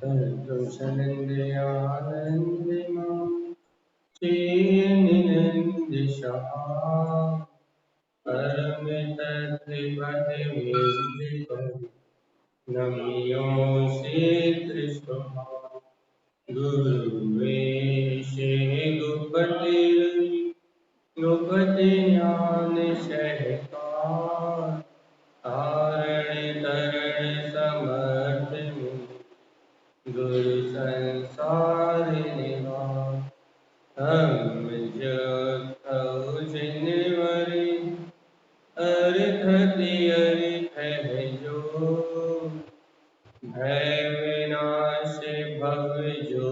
Doshanandriyanandima Chininandishaha Paramitattvipati Vidhiko Namiyo Siddhisvaha Guru Gupati Gupati Jnana Shahikar तारण तरण समर्थ गुरु संसार निवार हम जो जिनवरी अर्थ है जो भय विनाश भव जो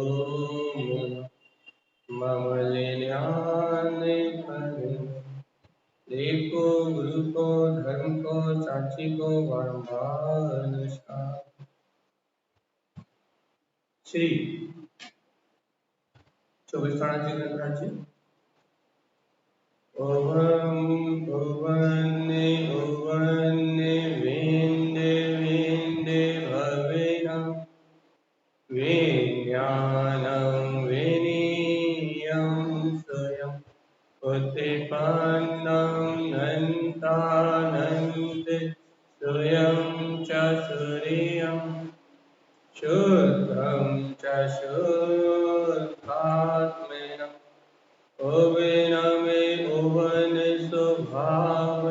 ममल ध्यान पर देखो गुरु को धर्म को साक्षी को बारंबार नमस्कार। श्री 24 ताणाजी ग्रंथराजी ओम भुवन भुवन विंदे विंदे भवेना विज्ञानं विनीयं स्वयं उत्पन्नं नन्तानन्त स्वयं च सूर्यं शुद्धं च शुद्धात्मेन उभयनमे उभन स्वभाव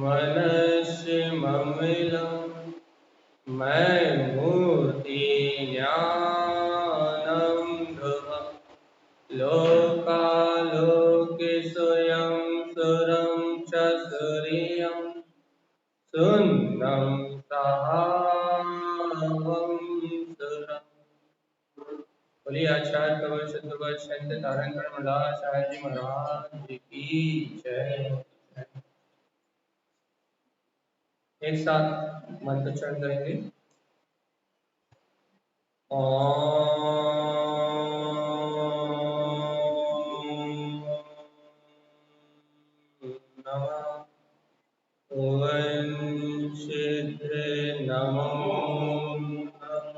मनस्य ममिलं मैं मूर्ति ज्ञानं ध्रुवं लोकालोके स्वयं सुरं च सूर्यं सुन्दं सहावं सुरम्। बोलिए आचार्य कवि शत्रुघ्न संत तारण आचार्य जी महाराज की जय। एक साथ मंत्रोच्चारण करेंगे। ओम नमः वंशित नमो नमः।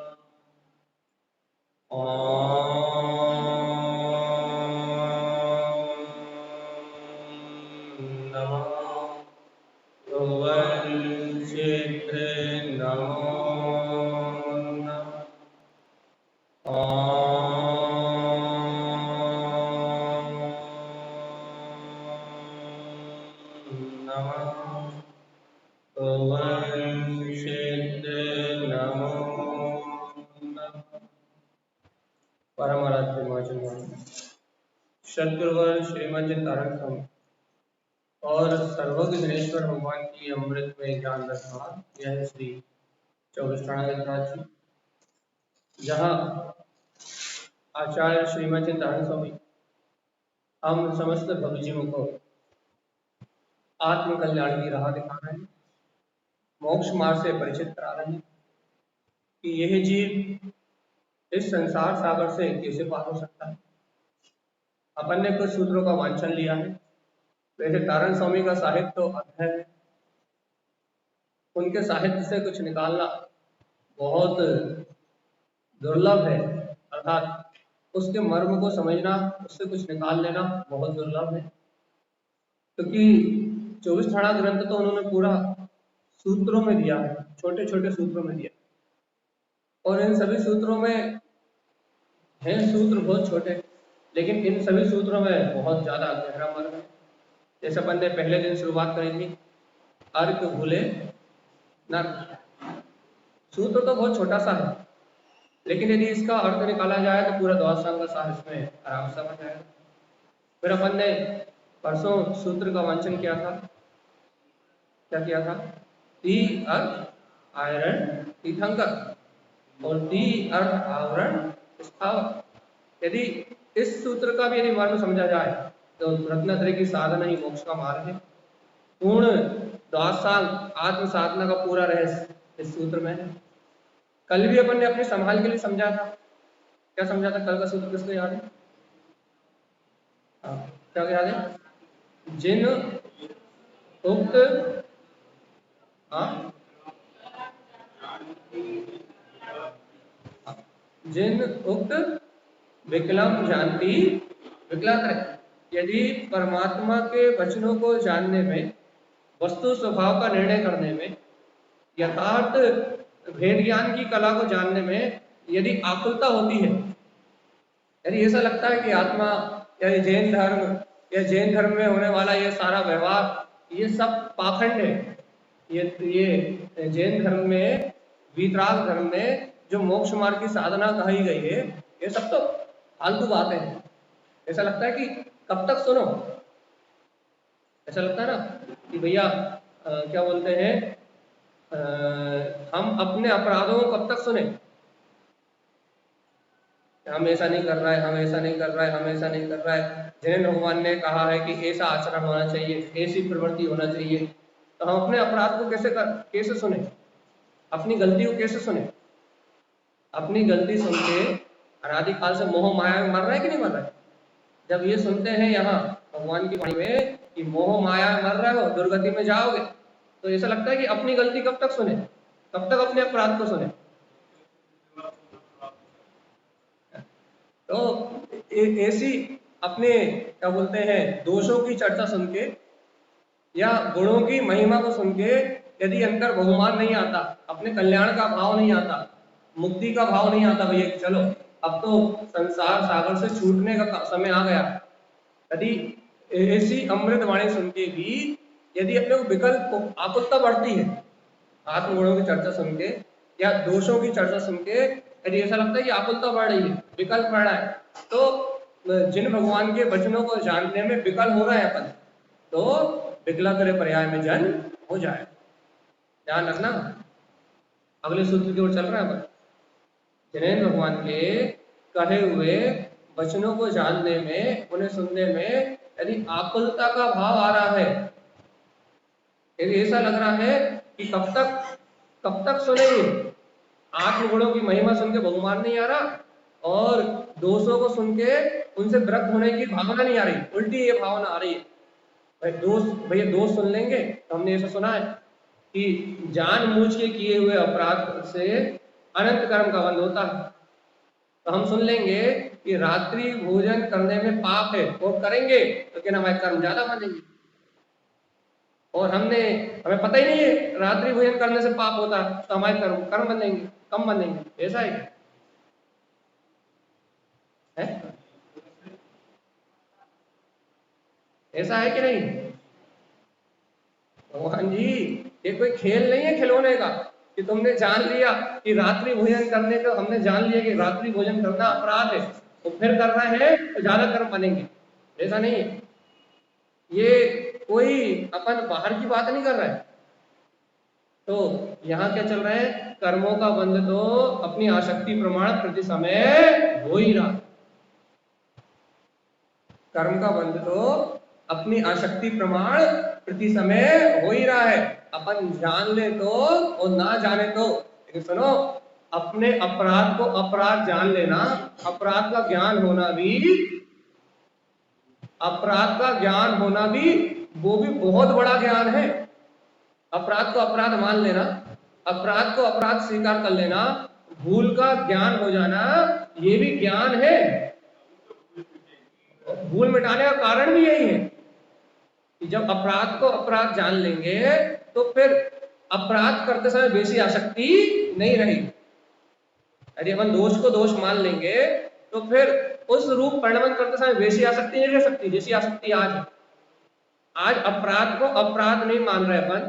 शत्रुघ्न श्रीमद तारण स्वामी और सर्वज्ञ गणेश्वर भगवान की अमृत में ज्ञान रखा यह श्री 24 ताणाजी, जहाँ आचार्य श्रीमद तारण स्वामी हम समस्त भक्तजनों को आत्म कल्याण की राह दिखा रहे हैं, मोक्ष मार्ग से परिचित करा रहे हैं कि यह जीव इस संसार सागर से कैसे पार हो सकता है। अपन ने कुछ सूत्रों का वांछन लिया है। वैसे तारण स्वामी का साहित्य तो अथय है, उनके साहित्य से कुछ निकालना बहुत दुर्लभ है, अर्थात उसके मर्म को समझना, उससे कुछ निकाल लेना बहुत दुर्लभ है, क्योंकि 24 ताणा ग्रंथ तो उन्होंने पूरा सूत्रों में दिया है, छोटे छोटे सूत्रों में दिया, और इन सभी सूत्रों में हैं सूत्र बहुत छोटे, लेकिन इन सभी सूत्रों में बहुत ज्यादा गहरा मर्म है। जैसे अपन ने पहले दिन शुरुआत करी थी, अर्क भूले नर्क, सूत्र तो बहुत छोटा सा है, लेकिन यदि इसका अर्थ निकाला जाए तो पूरा द्वादशांग का सार इसमें आराम से समझ आएगा। फिर अपन ने परसों सूत्र का वांछन किया था, क्या किया था? ती अर्थ आयरन तीर्थंकर और ती अर्थ आवरण स्थावर। यदि इस सूत्र का भी यदि मर्म समझा जाए तो रत्नत्रय की साधना ही मोक्ष का मार्ग है। पूर्ण द्वादशांग आत्म साधना का पूरा रहस्य इस सूत्र में है। कल भी अपन ने अपने संभाल के लिए समझा था, क्या समझा था? कल का सूत्र किसको याद है? क्या याद है? जिन उक्त जिन उक्त विकलम जानती विकलात्र। यदि परमात्मा के वचनों को जानने में, वस्तु स्वभाव का निर्णय करने में, यथार्थ भेद ज्ञान की कला को जानने में यदि आकुलता होती है, यदि ऐसा लगता है कि आत्मा या जैन धर्म या जैन धर्म में होने वाला ये सारा व्यवहार ये सब पाखंड है, ये जैन धर्म में, वीतराग धर्म में जो मोक्ष मार्ग की साधना कही गई है, ये सब तो फालतू बातें हैं, ऐसा लगता है कि कब तक सुनो, ऐसा लगता है ना कि भैया क्या बोलते हैं, हम अपने अपराधों को कब तक सुने, हम ऐसा नहीं कर रहा है, हम ऐसा नहीं कर रहा है, हम ऐसा नहीं कर रहा है। जैन भगवान ने कहा है कि ऐसा आचरण होना चाहिए, ऐसी प्रवृत्ति होना चाहिए, तो हम अपने अपराध को कैसे सुने, अपनी गलती को कैसे सुने। अपनी गलती सुन के अनादिकाल से मोह माया में मर रहा है कि नहीं मर रहा है। जब ये सुनते हैं यहाँ भगवान की वाणी में कि मोह माया में मर रहे हो, दुर्गति में जाओगे, तो ऐसा लगता है कि अपनी गलती कब तक सुने, कब तक अपने अपराध को सुने। तो ऐसी अपने क्या बोलते हैं दोषों की चर्चा सुन के या गुणों की महिमा को सुन के यदि अंतर बहुमान नहीं आता, अपने कल्याण का भाव नहीं आता, मुक्ति का भाव नहीं आता, भैया चलो अब तो संसार सागर से छूटने का समय आ गया, यदि ऐसी अमृत वाणी सुन के भी यदि अपने को विकल्प आकुलता बढ़ती है, आत्मगुणों की चर्चा सुन के या दोषों की चर्चा सुन के यदि ऐसा लगता है कि आकुलता बढ़ रही है, विकल्प बढ़ रहा है, तो जिन भगवान के वचनों को जानने में विकल हो रहा है अपन, तो विकला करे पर्याय में जन हो जाए। ध्यान रखना, अगले सूत्र की ओर चल रहा है अपन। जैन भगवान के कहे हुए वचनों को जानने में, उन्हें सुनने में यदि आकुलता का भाव आ रहा है, यदि ऐसा लग रहा है कि कब तक सुनेंगे, आत्मगुणों की महिमा सुन के बहुमान नहीं आ रहा और दोषों को सुन के उनसे विरक्त होने की भावना नहीं आ रही, उल्टी ये भावना आ रही है। भैया दोष सुन लेंगे तो हमने ऐसा सुना है कि जानबूझ के किए हुए अपराध से अनंत कर्म का बंध होता है, तो हम सुन लेंगे कि रात्रि भोजन करने में पाप है और करेंगे तो क्या हमारे कर्म ज्यादा बनेंगे, और हमें पता ही नहीं है रात्रि भोजन करने से पाप होता है, तो हमारे कर्म बनेंगे कम बनेंगे। ऐसा है ऐसा है कि नहीं भगवान जी, ये कोई खेल नहीं है खिलौने का कि तुमने जान लिया कि रात्रि भोजन करने को, हमने जान लिया कि रात्रि भोजन करना अपराध है तो फिर करना है तो ज्यादा कर्म बनेंगे, ऐसा नहीं है। ये कोई अपन बाहर की बात नहीं कर रहा है। तो यहाँ क्या चल रहा है, कर्मों का बंध तो अपनी आसक्ति प्रमाण प्रति समय हो ही रहा, कर्म का बंध तो अपनी आसक्ति प्रमाण प्रति समय हो ही रहा है, अपन जान ले तो और ना जाने तो। लेकिन सुनो, अपने अपराध को अपराध जान लेना, अपराध का ज्ञान होना भी, अपराध का ज्ञान होना भी, वो भी बहुत बड़ा ज्ञान है। अपराध को अपराध मान लेना, अपराध को अपराध स्वीकार कर लेना, भूल का ज्ञान हो जाना, ये भी ज्ञान है। भूल मिटाने का कारण भी यही है कि जब अपराध को अपराध जान लेंगे तो फिर अपराध करते समय वैसी आसक्ति नहीं रहेगी। यदि हम दोष को दोष मान लेंगे तो फिर उस रूप परिणमन करते समय वैसी आसक्ति नहीं रह सकती जैसी आसक्ति आज है। आज अपराध को अपराध नहीं मान रहे अपन,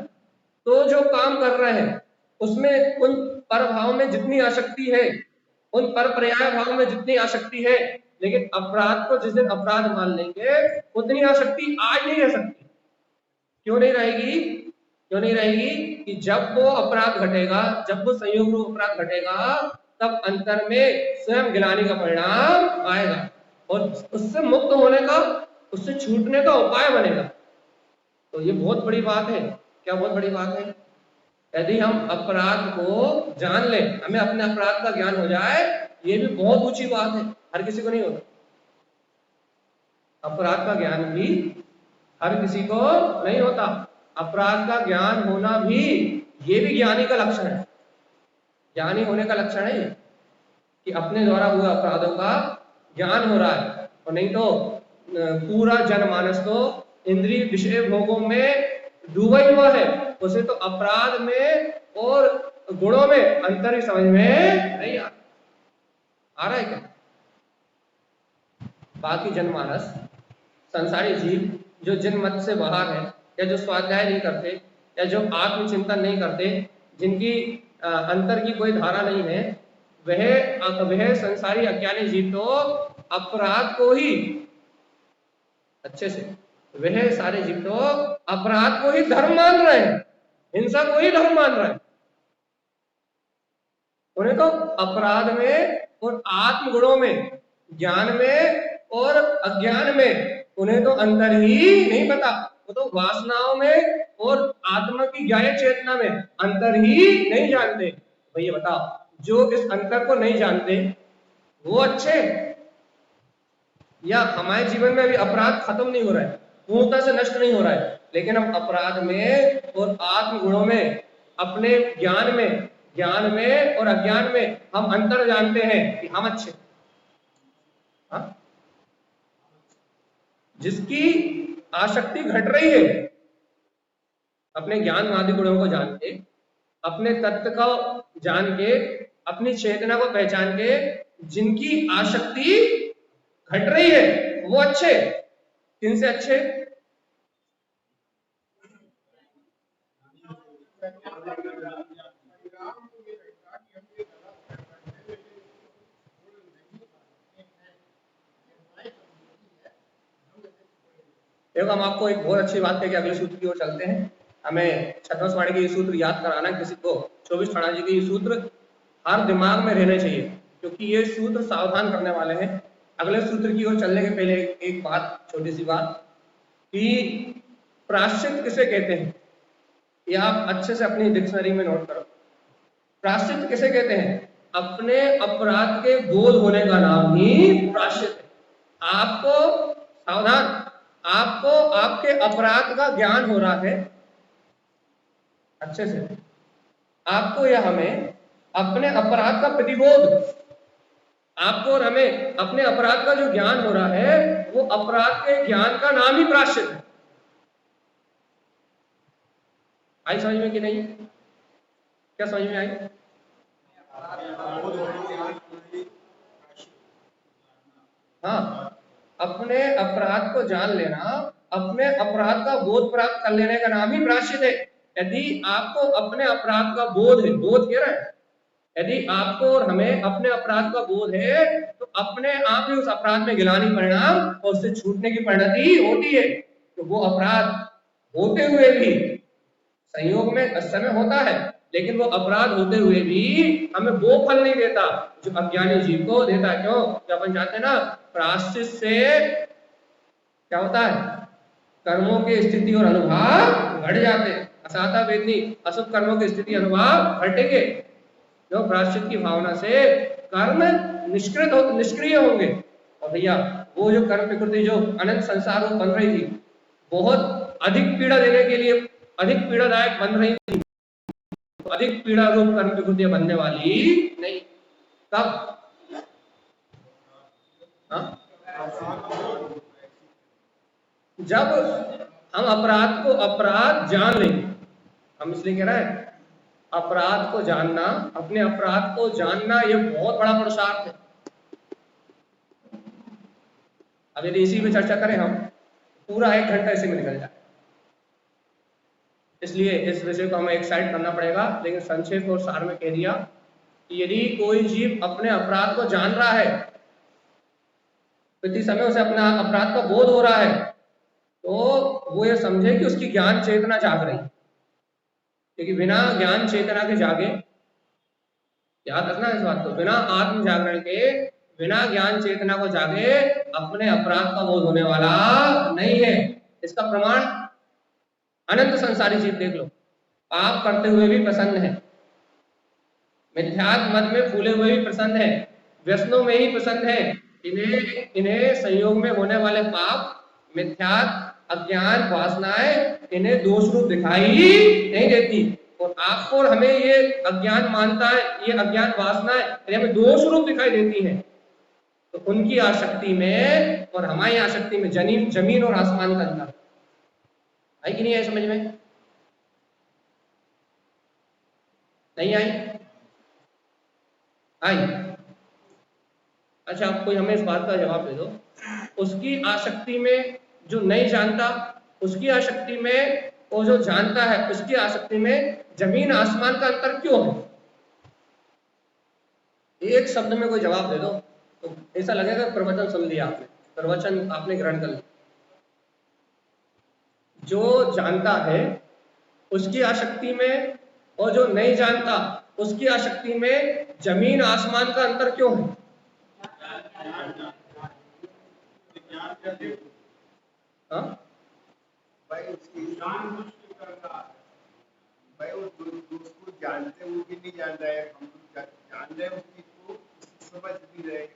तो जो काम कर रहे हैं उसमें उन पर भाव में जितनी आसक्ति है, उन पर पर्याय भाव में जितनी आसक्ति है, लेकिन अपराध को जिस दिन अपराध मान लेंगे उतनी आसक्ति आज नहीं रह सकती। क्यों नहीं रहेगी? क्यों नहीं रहेगी कि जब वो अपराध घटेगा, जब वो संयोग रूप अपराध घटेगा, तब अंतर में स्वयं गिलानी का परिणाम आएगा और उससे मुक्त होने का, उससे छूटने का उपाय बनेगा। तो ये बहुत बड़ी बात है। क्या बहुत बड़ी बात है? यदि हम अपराध को जान लें, हमें अपने अपराध का ज्ञान हो जाए, ये भी बहुत ऊंची बात है, हर किसी को नहीं होता। अपराध का ज्ञान भी हर किसी को नहीं होता। अपराध का ज्ञान होना भी, ये भी ज्ञानी का लक्षण है, ज्ञानी होने का लक्षण है। कि अपने द्वारा हुए अपराधों का ज्ञान हो रहा है, और नहीं तो पूरा जनमानस तो इंद्रिय विषय भोगों में डूबा ही हुआ है, उसे तो अपराध में और गुणों में अंतर ही समझ में नहीं आ रहा है क्या? बाकी जनमानस, संसारी जीव जो जनमत से बाहर है, या जो स्वाध्याय नहीं करते, या जो आत्मचिंतन नहीं करते, जिनकी अंतर की कोई धारा नहीं है, वह संसारी अज्ञानी जीव तो अपराध को ही अच्छे से, वह सारे जीव तो अपराध को ही धर्म मान रहे हैं, हिंसा को ही धर्म मान रहे हैं। उन्हें तो अपराध में और आत्म गुणों में, ज्ञान में और अज्ञान में उन्हें तो अंतर ही नहीं पता। वो तो वासनाओं में और आत्मा की ज्ञान चेतना में अंतर ही नहीं जानते। भैया बताओ, जो इस अंतर को नहीं जानते वो अच्छे, या हमारे जीवन में अभी अपराध खत्म नहीं हो रहा है, पूर्णता से नष्ट नहीं हो रहा है, लेकिन हम अपराध में और आत्म गुणों में, अपने ज्ञान में और अज्ञान में हम अंतर जानते हैं कि हम अच्छे। हाँ? जिसकी आसक्ति घट रही है, अपने ज्ञान आदि गुणों को जान के, अपने तत्व को जान के, अपनी चेतना को पहचान के, जिनकी आसक्ति घट रही है वो अच्छे। किनसे अच्छे? देखो, हम आपको एक बहुत अच्छी बात कह के अगले सूत्र की ओर चलते हैं। हमें छत्रस्वाणी के ये सूत्र याद कराना, किसी को 24 ठाणा जी के ये सूत्र हर दिमाग में रहने चाहिए, क्योंकि ये सूत्र सावधान करने वाले हैं। अगले सूत्र की ओर चलने के पहले एक बात, छोटी सी बात, कि प्रायश्चित किसे कहते हैं, ये आप अच्छे से अपनी डिक्शनरी में नोट करो। प्रायश्चित किसे कहते हैं? अपने अपराध के बोध होने का नाम ही प्रायश्चित है। आपको सावधान, आपको आपके अपराध का ज्ञान हो रहा है अच्छे से, आपको या हमें अपने अपराध का प्रतिबोध, आपको और हमें अपने अपराध का जो ज्ञान हो रहा है, वो अपराध के ज्ञान का नाम ही प्रायश्चित है। आई समझ में कि नहीं? क्या समझ में आई? हाँ, अपने अपराध को जान लेना, अपने अपराध का बोध प्राप्त कर लेने का नाम ही प्रायश्चित है। यदि आपको अपने अपराध का बोध है, बोध कह रहा है, यदि आपको और हमें अपने अपराध का बोध है, तो अपने आप ही उस अपराध में गिलानी परिणाम और उससे छूटने की परिणति होती है। तो वो अपराध होते हुए भी संयोग में उस समय होता है, लेकिन वो अपराध होते हुए भी हमें वो फल नहीं देता जो अज्ञानी जीव को देता। क्यों? जो अपन चाहते हैं ना, प्रायश्चित से क्या होता है? कर्मों की स्थिति और अनुभव घट जाते हैं। असाता वेदनी, अशुभ कर्मों की स्थिति अनुभव घटेंगे। जो प्रायश्चित की भावना से कर्म निष्क्रिय होंगे। और भैया, वो जो कर्म प्रकृति जो अनंत संसार में बन रही थी, बहुत अधिक पीड़ा देने के लिए, अधिक पीड़ादायक बन रही थी, तो अधिक पीड़ा रूप कर्म प्रकृतियां बनने वाली नहीं। तब जब हम अपराध को अपराध जान लेंगे, हम इसलिए कह रहे हैं अपराध को जानना, अपने अपराध को जानना, यह बहुत बड़ा पुरुषार्थ है। अब यदि इसी में चर्चा करें हम, पूरा 1 घंटा इसी में निकल जाए, इसलिए इस विषय को हमें एक साइड करना पड़ेगा। लेकिन संक्षेप और सार में कह दिया कि यदि कोई जीव अपने अपराध को जान रहा है, इतनी समय उसे अपना अपराध का बोध हो रहा है, तो वो ये समझे कि उसकी ज्ञान चेतना जाग रही, क्योंकि बिना ज्ञान चेतना के जागे, याद रखना इस बात को, बिना आत्म जागरण के, बिना ज्ञान चेतना को जागे अपने अपराध का बोध होने वाला नहीं है। इसका प्रमाण अनंत संसारी जीव देख लो, पाप करते हुए भी प्रसन्न है, मिथ्यात्व मद में फूले हुए भी प्रसन्न है, व्यसनों में ही प्रसन्न है। इन्हें संयोग में होने वाले पाप, मिथ्यात्व, अज्ञान, वासनाएं इन्हें दोष रूप दिखाई नहीं देती। और आपको और हमें ये अज्ञान मानता है, ये अज्ञान वासना है, यदि हमें दोष रूप दिखाई देती है, तो उनकी आसक्ति में और हमारी आसक्ति में जमीन और आसमान का अंतर है कि नहीं है? समझ में नहीं आई? आई? अच्छा, आप कोई हमें इस बात का जवाब दे दो, उसकी आसक्ति में जो नहीं जानता, उसकी आसक्ति में और जो जानता है उसकी आसक्ति में जमीन आसमान का अंतर क्यों है? एक शब्द में कोई जवाब दे दो तो ऐसा लगेगा प्रवचन सुन लिया आपने, प्रवचन आपने ग्रहण कर लिया। जो जानता है उसकी आसक्ति में और जो नहीं जानता उसकी आसक्ति में जमीन आसमान का अंतर क्यों है? हाँ भाई उसकी भाई उस दोस्त को जानते वो भी नहीं जान रहा है, हम लोग जान रहे हैं उसकी को समझ भी रहे।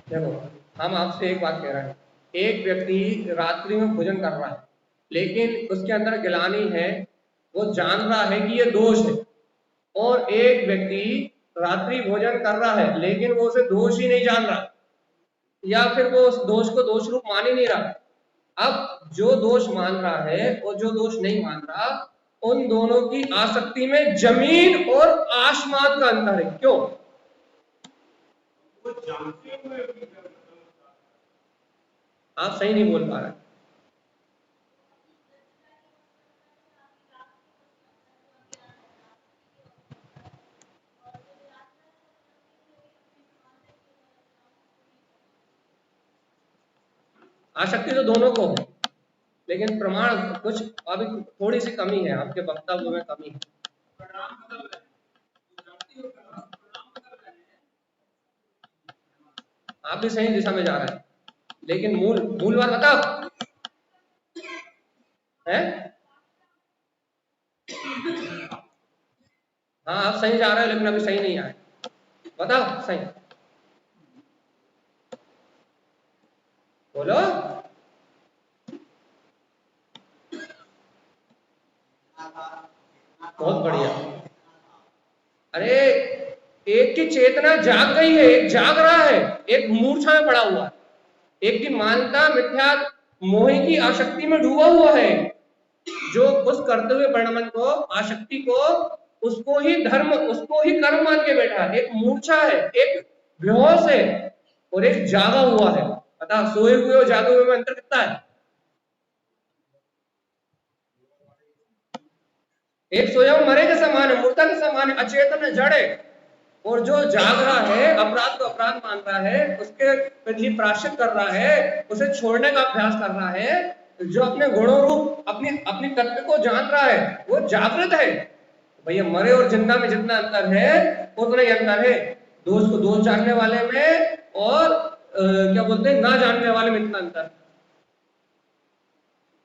देखो, हम आपसे एक बात कह रहे हैं, एक व्यक्ति रात्रि में भोजन कर रहा है लेकिन उसके अंदर गिलानी है, वो जान रहा है कि ये दोष है, और एक व्यक्ति रात्रि भोजन कर रहा है लेकिन वो उसे दोष ही नहीं जान रहा, या फिर वो उस दोष को दोष रूप मान ही नहीं रहा। अब जो दोष मान रहा है और जो दोष नहीं मान रहा, उन दोनों की आसक्ति में जमीन और आसमान का अंतर है। क्यों? वो जानते हुए भी आप सही नहीं बोल पा रहे। आसक्ति तो दोनों को है, लेकिन प्रमाण कुछ अभी थोड़ी सी कमी है, आपके वक्तव्य में कमी है। आप भी सही दिशा में जा रहे हैं, लेकिन मूल बात बताओ है। हाँ, आप सही जा रहे हैं लेकिन अभी सही नहीं आए। बताओ सही, बोलो। बहुत बढ़िया। अरे, एक की चेतना जाग गई है, एक जाग रहा है, एक मूर्छा में पड़ा हुआ है, एक की मानता मिथ्या मोह की आसक्ति में डूबा हुआ है, जो उस करते हुए परिणाम को, आसक्ति को, उसको ही धर्म, उसको ही कर्म मान के बैठा है। एक मूर्छा है, एक बेहोश है और एक जागा हुआ है। बता, सोए हुए और जागे हुए में अंतर कितना है? एक सोया हुआ मरे के समान है, मूर्ता के समान है, अचेतन है, जड़ है, और जो जाग रहा है, अपराध को अपराध मान रहा है, उसके प्रति प्रायश्चित कर रहा है, उसे छोड़ने का अभ्यास कर रहा है, जो अपने गुणों रूप अपनी तत्व को जान रहा है, वो जागृत है। भैया, मरे और जिंदा में जितना अंतर है उतना ही अंतर है, दोष को दोष जानने वाले में और क्या बोलते हैं, ना जानने वाले में इतना अंतर।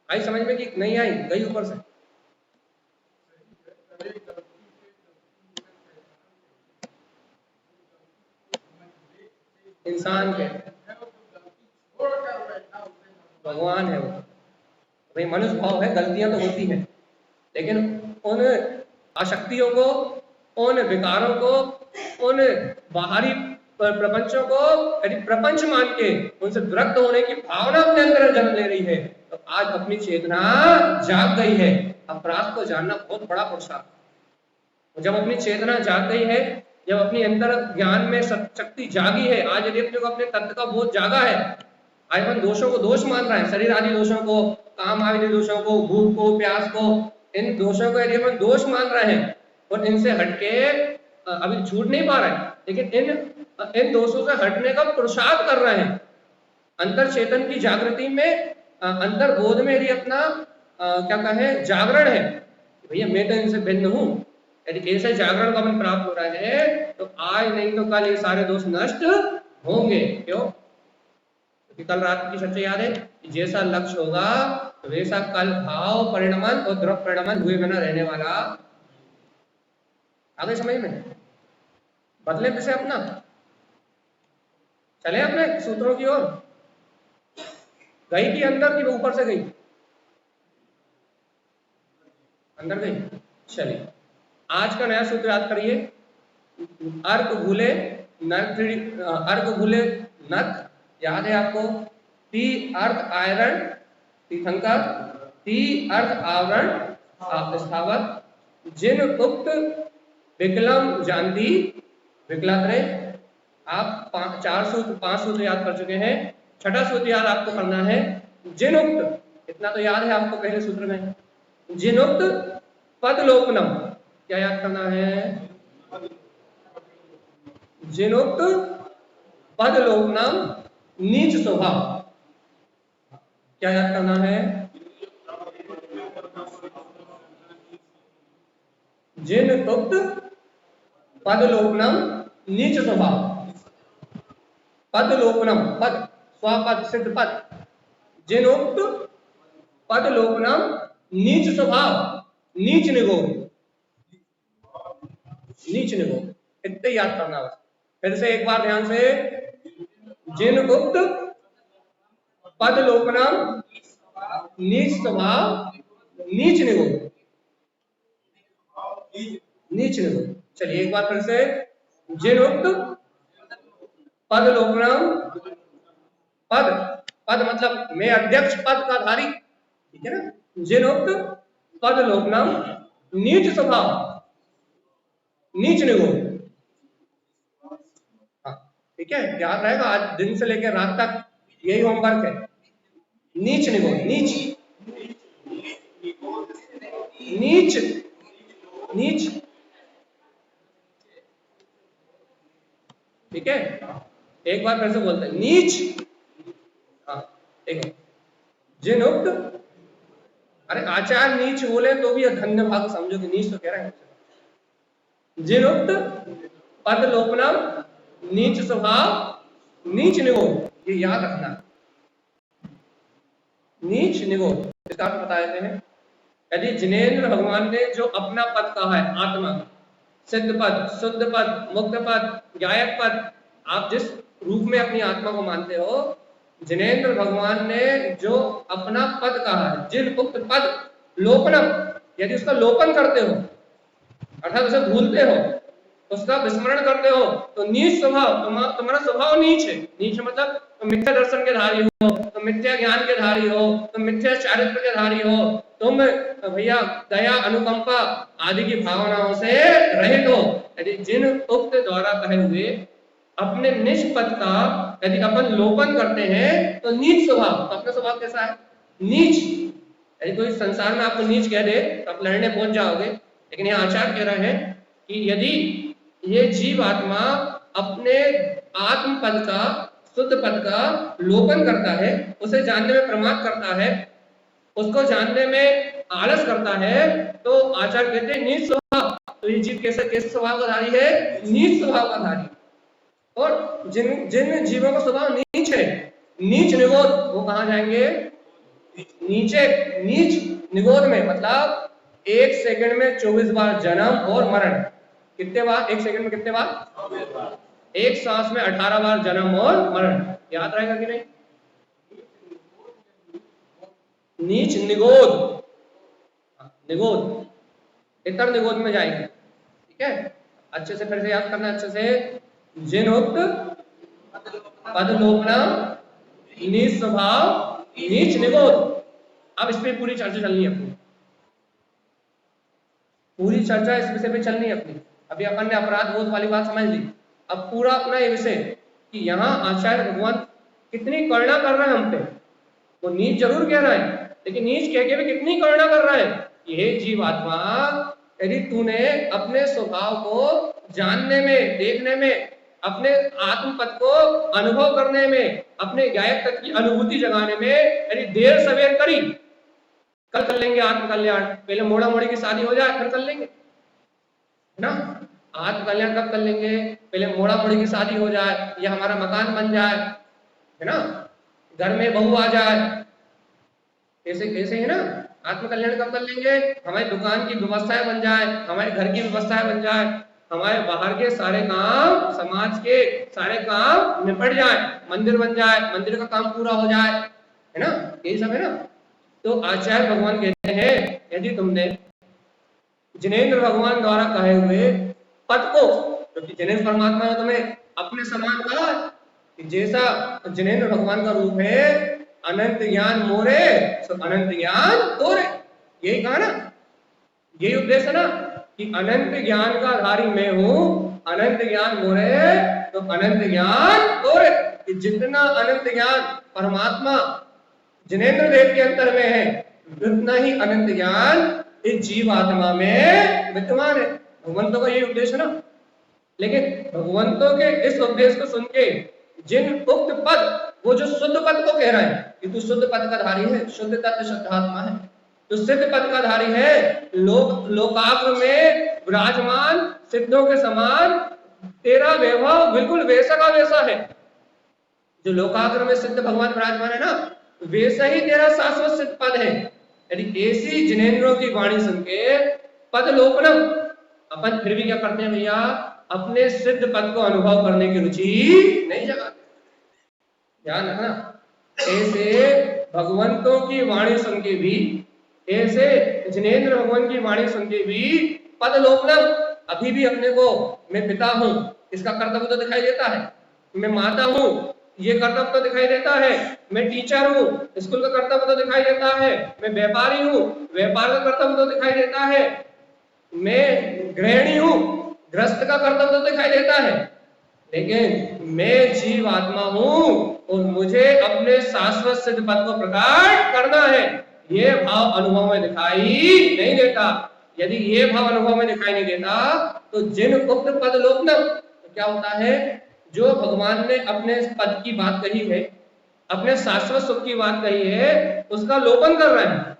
आई समझ में कि नहीं आई? गई ऊपर से? इंसान के भगवान है वो, भाई मनुष्य भाव है, गलतियां तो होती हैं, लेकिन उन आसक्तियों को, उन विकारों को, उन बाहरी प्रपंचों को यदि प्रपंच मान के उनसे विरक्त होने की भावना अपने अंदर जन्म ले रही है, तो आज अपनी चेतना जाग गई है। अपराध को जानना बहुत बड़ा पुरुषार्थ। जब अपनी चेतना जाग गई है, जब अपनी अंदर ज्ञान में शक्ति जागी है, आज यदि अपने को अपने तत्व का बोध जागा है, आज हम दोषों को दोष मान रहे हैं, शरीर आदि दोषों को, काम आदि दोषों को, भूख को, प्यास को, इन दोषों को यदि हम दोष मान रहे हैं और इनसे हटके अभी छूट नहीं पा रहे हैं, लेकिन इन दोषों से हटने का पुरुषार्थ कर रहे हैं, अंतर चेतन की जागृति में, अंतर बोध में यदि अपना क्या कहे जागरण है, भैया मैं तो इनसे भिन्न हूं, यदि ऐसे जागरण का मन प्राप्त हो रहा है तो आज नहीं तो कल ये सारे दोष नष्ट होंगे। क्यों? क्योंकि कल रात की सच्चाई याद है कि जैसा लक्ष्य होगा वैसा कल भाव परिणमन और द्रव परिणमन हुए बिना रहने वाला। आगे समझ में? बदले कैसे अपना, चले अपने सूत्रों की ओर। गई की अंदर की ऊपर से गई? अंदर गई? चलिए, आज का नया सूत्र याद करिए। अर्क भूले अर्क भूले नख, याद है आपको? टी अर्थ आयरन तीर्थंकर, टी अर्थ आवरण स्थावक, जिन उक्त विकलम जानती विकलात्रे। आप 5 सूत्र याद कर चुके हैं। छठा सूत्र याद आपको करना है, जिनुक्त, इतना तो याद है आपको पहले सूत्र में, जिनुक्त पदलोपनम। क्या याद करना है? जिनुक्त पदलोपनम नीच स्वभाव। क्या याद करना है? जिनुक्त पदलोपनम नीच स्वभाव। पदलोपनम, पद स्वपद सिद्ध पद, जिनुक्त पदलोपनम नीच स्वभाव, नीच निगोर, नीच निगोर, इतने याद करना बस। फिर से एक बार ध्यान से, जिनुक्त पदलोपनम नीच स्वभाव, नीच निगोर, नीच निगोर। चलिए एक बार फिर से, जिनुक्त पदलोपनम, पद, पद मतलब मैं अध्यक्ष पद का धारी, ठीक है ना? जिनुक्त पदलोपनम नीच स्वभाव, नीच निगोर। हाँ, ठीक है, याद रहेगा। आज दिन से लेकर रात तक यही होमवर्क है। नीच निगोर, नीच नीच नीच, ठीक है? एक बार फिर से बोलते हैं, नीच। हाँ, देखो, जिनुक्त, अरे आचार नीच बोले तो भी धन्य भाग समझो कि नीच तो कह रहे हैं। जिनुक्त पदलोपनम नीच स्वभाव, नीच निगोर, ये याद रखना। नीच निगोर इसका अर्थ बता देते हैं। यदि जिनेंद्र भगवान ने जो अपना पद कहा है, आत्मा, सिद्ध पद, शुद्ध पद, मुक्त पद, गायक पद, आप जिस रूप में अपनी आत्मा को मानते हो, जिनेंद्र भगवान ने जो अपना पद कहा है, जिन उक्त पद लोपनम, यदि उसका लोपन करते हो, अर्थात उसे भूलते हो, उसका विस्मरण करते हो, तो नीच स्वभाव, तुम्हारा स्वभाव नीच है। नीच मतलब तुम मिथ्या दर्शन के धारी हो, तुम मिथ्या ज्ञान के धारी हो, तुम मिथ्या चारित्र के धारी हो, तुम भैया दया अनुकंपा आदि की भावनाओं से रहित हो। यदि जिन उक्त द्वारा कहे हुए अपने निज पद का यदि अपन लोपन करते हैं तो नीच स्वभाव। तो अपना स्वभाव कैसा है? नीच। यदि कोई संसार में आपको नीच कह दे तो आप लड़ने पहुंच जाओगे, लेकिन यहाँ आचार्य कह रहे हैं कि यदि ये जीव आत्मा अपने आत्म पद का, शुद्ध पद का लोपन करता है, उसे जानने में प्रमाद करता है, उसको जानने में आलस करता है, तो आचार्य कहते हैं नीच स्वभाव। तो ये जीव कैसे स्वभाव का धारी है? नीच स्वभाव का धारी। और जिन जिन जीवों का स्वभाव नीच है, नीच निगोद, वो कहां जाएंगे? नीचे, नीच निगोद में, मतलब 1 सेकंड में 24 बार जन्म और मरण। कितने बार? 1 सेकंड में कितने बार? एक सांस में 18 बार जन्म और मरण। याद रहेगा कि नहीं? नीच निगोद, निगोद, इतर निगोद में जाएंगे, ठीक है? अच्छे से फिर से याद करना, अच्छे से, जिनुक्त पदलोपनम नीच स्वभाव, नीच निगोद। अब इस पे पूरी चर्चा चलनी है अपनी, पूरी चर्चा इस विषय पे चलनी है अपनी। अभी अपन ने अपराध बोध वाली बात समझ ली, अब पूरा अपना ये विषय कि यहाँ आचार्य भगवान कितनी करुणा कर रहे हैं हम पे। वो नीच जरूर कह रहा है, लेकिन नीच कह के भी कितनी करुणा कर रहा है। ये जीवात्मा, यदि तूने अपने स्वभाव को जानने में, देखने में, अपने आत्म पद को अनुभव करने में, अपने गायक तत्व की अनुभूति जगाने में यदि देर सवेर करी, कल कर लेंगे आत्म कल्याण। पहले मोड़ा मोड़ी की शादी हो जाए फिर कर लेंगे, है ना? आत्म कल्याण कब कर लेंगे? पहले मोड़ा मोड़ी की शादी हो जाए, या हमारा मकान बन जाए, है ना? घर में बहू आ जाए, ऐसे कैसे है ना? आत्म कल्याण कब कर लेंगे? हमारी दुकान की व्यवस्थाएं बन जाए, हमारे घर की व्यवस्थाएं बन जाए, हमारे बाहर के सारे काम, समाज के सारे काम निपट जाए, मंदिर बन जाए, मंदिर का काम पूरा हो जाए, है ना? यही सब है ना? तो आचार्य भगवान कहते हैं यदि तुमने जिनेंद्र भगवान द्वारा कहे हुए पद को, क्योंकि जिनेंद्र परमात्मा ने तुम्हें अपने समान कहा कि जैसा जिनेंद्र भगवान का रूप है, अनंत ज्ञान मोरे सो अनंत ज्ञान तोरे, यही कहा ना, यही उद्देश्य है ना कि अनंत ज्ञान का धारी मैं हूं, अनंत ज्ञान मोरे तो अनंत ज्ञान तोरे, कि जितना अनंत ज्ञान परमात्मा जिनेंद्र देव के अंतर में है, उतना ही अनंत ज्ञान इस जीवात्मा में विद्यमान है। भगवंतों का यही उद्देश्य ना। लेकिन भगवंतों के इस उपदेश को सुन के जिन उक्त पद, वो जो शुद्ध पद को कह रहा है कि तू शुद्ध पद का धारी है, शुद्ध तत्व शुद्धात्मा है, तो सिद्ध पद का धारी है, लोकाग्र में विराजमान सिद्धों के समान तेरा वैभव बिल्कुल वैसा का वैसा है। जो लोकाग्र में सिद्ध भगवान विराजमान है ना, वैसा ही तेरा शाश्वत सिद्ध पद है। यदि ऐसी जिनेंद्रों की वाणी सुन के पद लोपनम, अपन फिर भी क्या करते हैं भैया, अपने सिद्ध पद को अनुभव करने की रुचि नहीं जगाते। ध्यान रखना, ऐसे भगवंतों की वाणी सुन के भी, ऐसे जिनेंद्र भगवान की वाणी सुन के भी पद लोपनम, अभी भी अपने को मैं पिता हूं इसका कर्तव्य तो दिखाई देता है, मैं माता हूं ये कर्तव्य तो दिखाई देता है, मैं टीचर हूँ स्कूल का कर्तव्य तो दिखाई देता है, मैं व्यापारी हूँ व्यापार का कर्तव्य तो दिखाई देता है, मैं गृहिणी हूँ गृहस्थ का कर्तव्य तो दिखाई देता है, लेकिन मैं जीव आत्मा हूँ और मुझे अपने शाश्वत सिद्ध पद को प्रकट करना है, ये भाव अनुभव में दिखाई नहीं देता। यदि ये भाव अनुभव में दिखाई नहीं देता तो जिन उक्त पद लोपनम, तो क्या होता है, जो भगवान ने अपने पद की बात कही है, अपने शाश्वत सुख की बात कही है, उसका लोपन कर रहे हैं।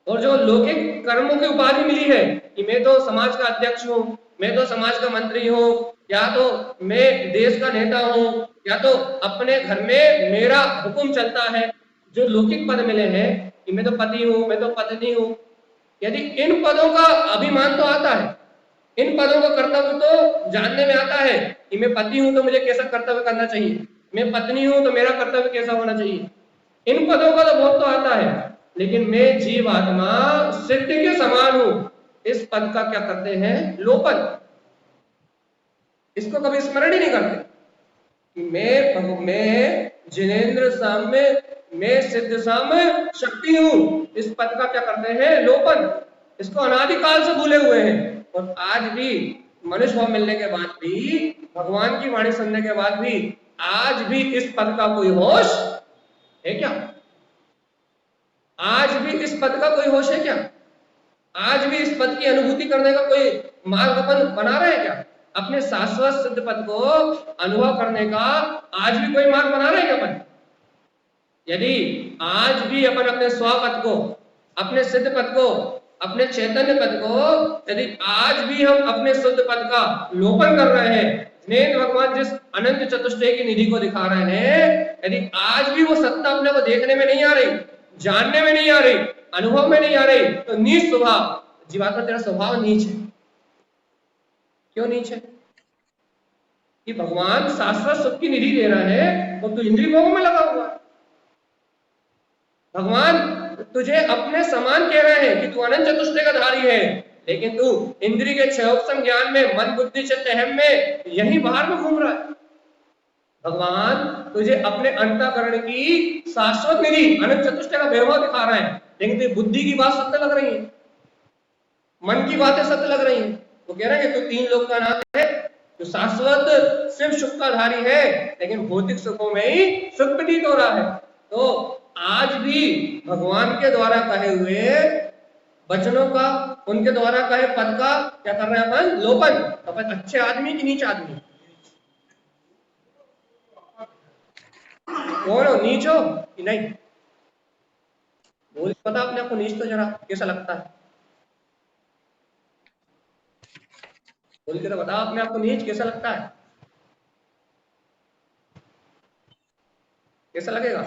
और जो लौकिक कर्मों की उपाधि मिली है कि मैं तो समाज का अध्यक्ष हूँ, मैं तो समाज का मंत्री हूँ, या तो मैं देश का नेता हूँ, या तो अपने घर में मेरा हुक्म चलता है, जो लौकिक पद मिले हैं कि मैं तो पति हूँ, मैं तो पत्नी हूँ, यदि इन पदों का अभिमान तो आता है, इन पदों का कर्तव्य तो जानने में आता है कि मैं पति हूं तो मुझे कैसा कर्तव्य करना चाहिए, मैं पत्नी हूं तो मेरा कर्तव्य कैसा होना चाहिए, इन पदों का तो बहुत तो आता है, लेकिन मैं जीव आत्मा सिद्ध के समान हूं, इस पद का क्या करते हैं, लोपन, इसको कभी स्मरण ही नहीं करते कि मैं जिनेंद्र साम्य, मैं सिद्ध साम्य शक्ति हूं, इस पद का क्या करते हैं, लोपन, इसको अनादिकाल से भूले हुए हैं। और आज भी मनुष्य भाव मिलने के बाद भी, भगवान की वाणी सुनने के बाद भी, आज भी इस पद का कोई होश है क्या, आज भी इस पद का कोई होश है क्या, आज भी इस पद की अनुभूति करने का कोई मार्ग अपन बना रहे हैं क्या, अपने शाश्वत सिद्ध पद को अनुभव करने का आज भी कोई मार्ग बना रहे हैं क्या अपन। यदि आज भी अपन अपने स्वपद को, अपने सिद्ध पद को, अपने चैतन्य पद को, यदि आज भी हम अपने शुद्ध पद का लोपन कर रहे हैं, जिनेंद्र भगवान जिस अनंत चतुष्टय की निधि को दिखा रहे हैं, यदि आज भी वो सत्ता अपने को देखने में नहीं आ रही, जानने में नहीं आ रही, अनुभव में नहीं आ रही, तो नीच स्वभाव, जीवात्मा तेरा स्वभाव नीच है। क्यों नीच है, कि भगवान शाश्वत सुख की निधि दे रहा है और तू इंद्रिय भोगों में लगा हुआ है। भगवान तुझे अपने समान कह रहे हैं कि तू अनंत चतुष्टय का धारी है, लेकिन तू इंद्रिय के क्षयोपम ज्ञान में, मन बुद्धि चित्त अहम में, यही बाहर में घूम रहा है। भगवान तुझे अपने अंतःकरण की शाश्वत निधि अनंत चतुष्टय का वैभव दिखा रहे हैं, लेकिन तुझे बुद्धि की बात सत्य लग रही है, मन की बातें सत्य लग रही है। वो कह रहे हैं कि तू तीन लोक का नाथ है, जो शाश्वत शिव सुख का धारी है, लेकिन भौतिक सुखों में ही सुख प्रतीत हो रहा है। तो आज भी भगवान के द्वारा कहे हुए वचनों का, उनके द्वारा कहे पद का क्या कर रहे हैं अपन, लोपन। अपन अच्छे आदमी की नीच आदमी, कौन हो, नीच हो कि नहीं, बोल पता अपने आपको नीच तो जरा कैसा लगता है, बोल के तो बता अपने आपको नीच कैसा लगता है, कैसा लगेगा,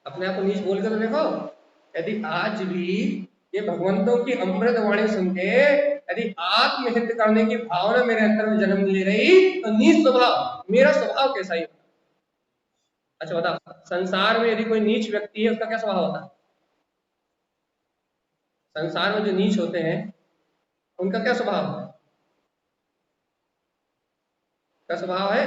अपने आप को नीच बोल के तो देखो। यदि आज भी ये भगवंतों की अमृत वाणी सुन के यदि आत्महित करने की भावना मेरे अंदर में जन्म ले रही, तो नीच स्वभाव, मेरा स्वभाव कैसा ही होता। अच्छा बता, संसार में यदि कोई नीच व्यक्ति है उसका क्या स्वभाव होता है, संसार में जो नीच होते हैं उनका क्या स्वभाव है? क्या स्वभाव है?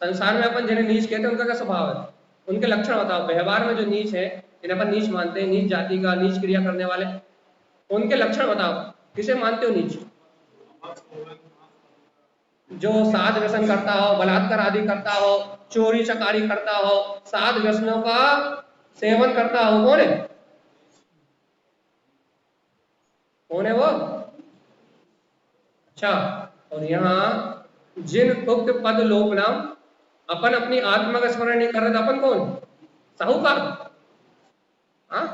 संसार में अपन जिन्हें नीच कहते हैं उनका क्या स्वभाव है? उनके लक्षण बताओ। व्यवहार में जो नीच है, जिन्हें अपन नीच मानते हैं, नीच जाति का, नीच क्रिया करने वाले, उनके लक्षण बताओ। किसे मानते हो नीच? जो साध व्यसन करता हो, बलात्कार आदि करता हो, चोरी चकारी करता हो, साध व्यसनों का सेवन करता हो, कौन है? कौन है वो? अच्छा, और यहाँ जिन उक्त पद लोक नाम, अपन अपनी आत्मा का स्मरण नहीं कर रहे तो अपन कौन? साहूकार। हाँ,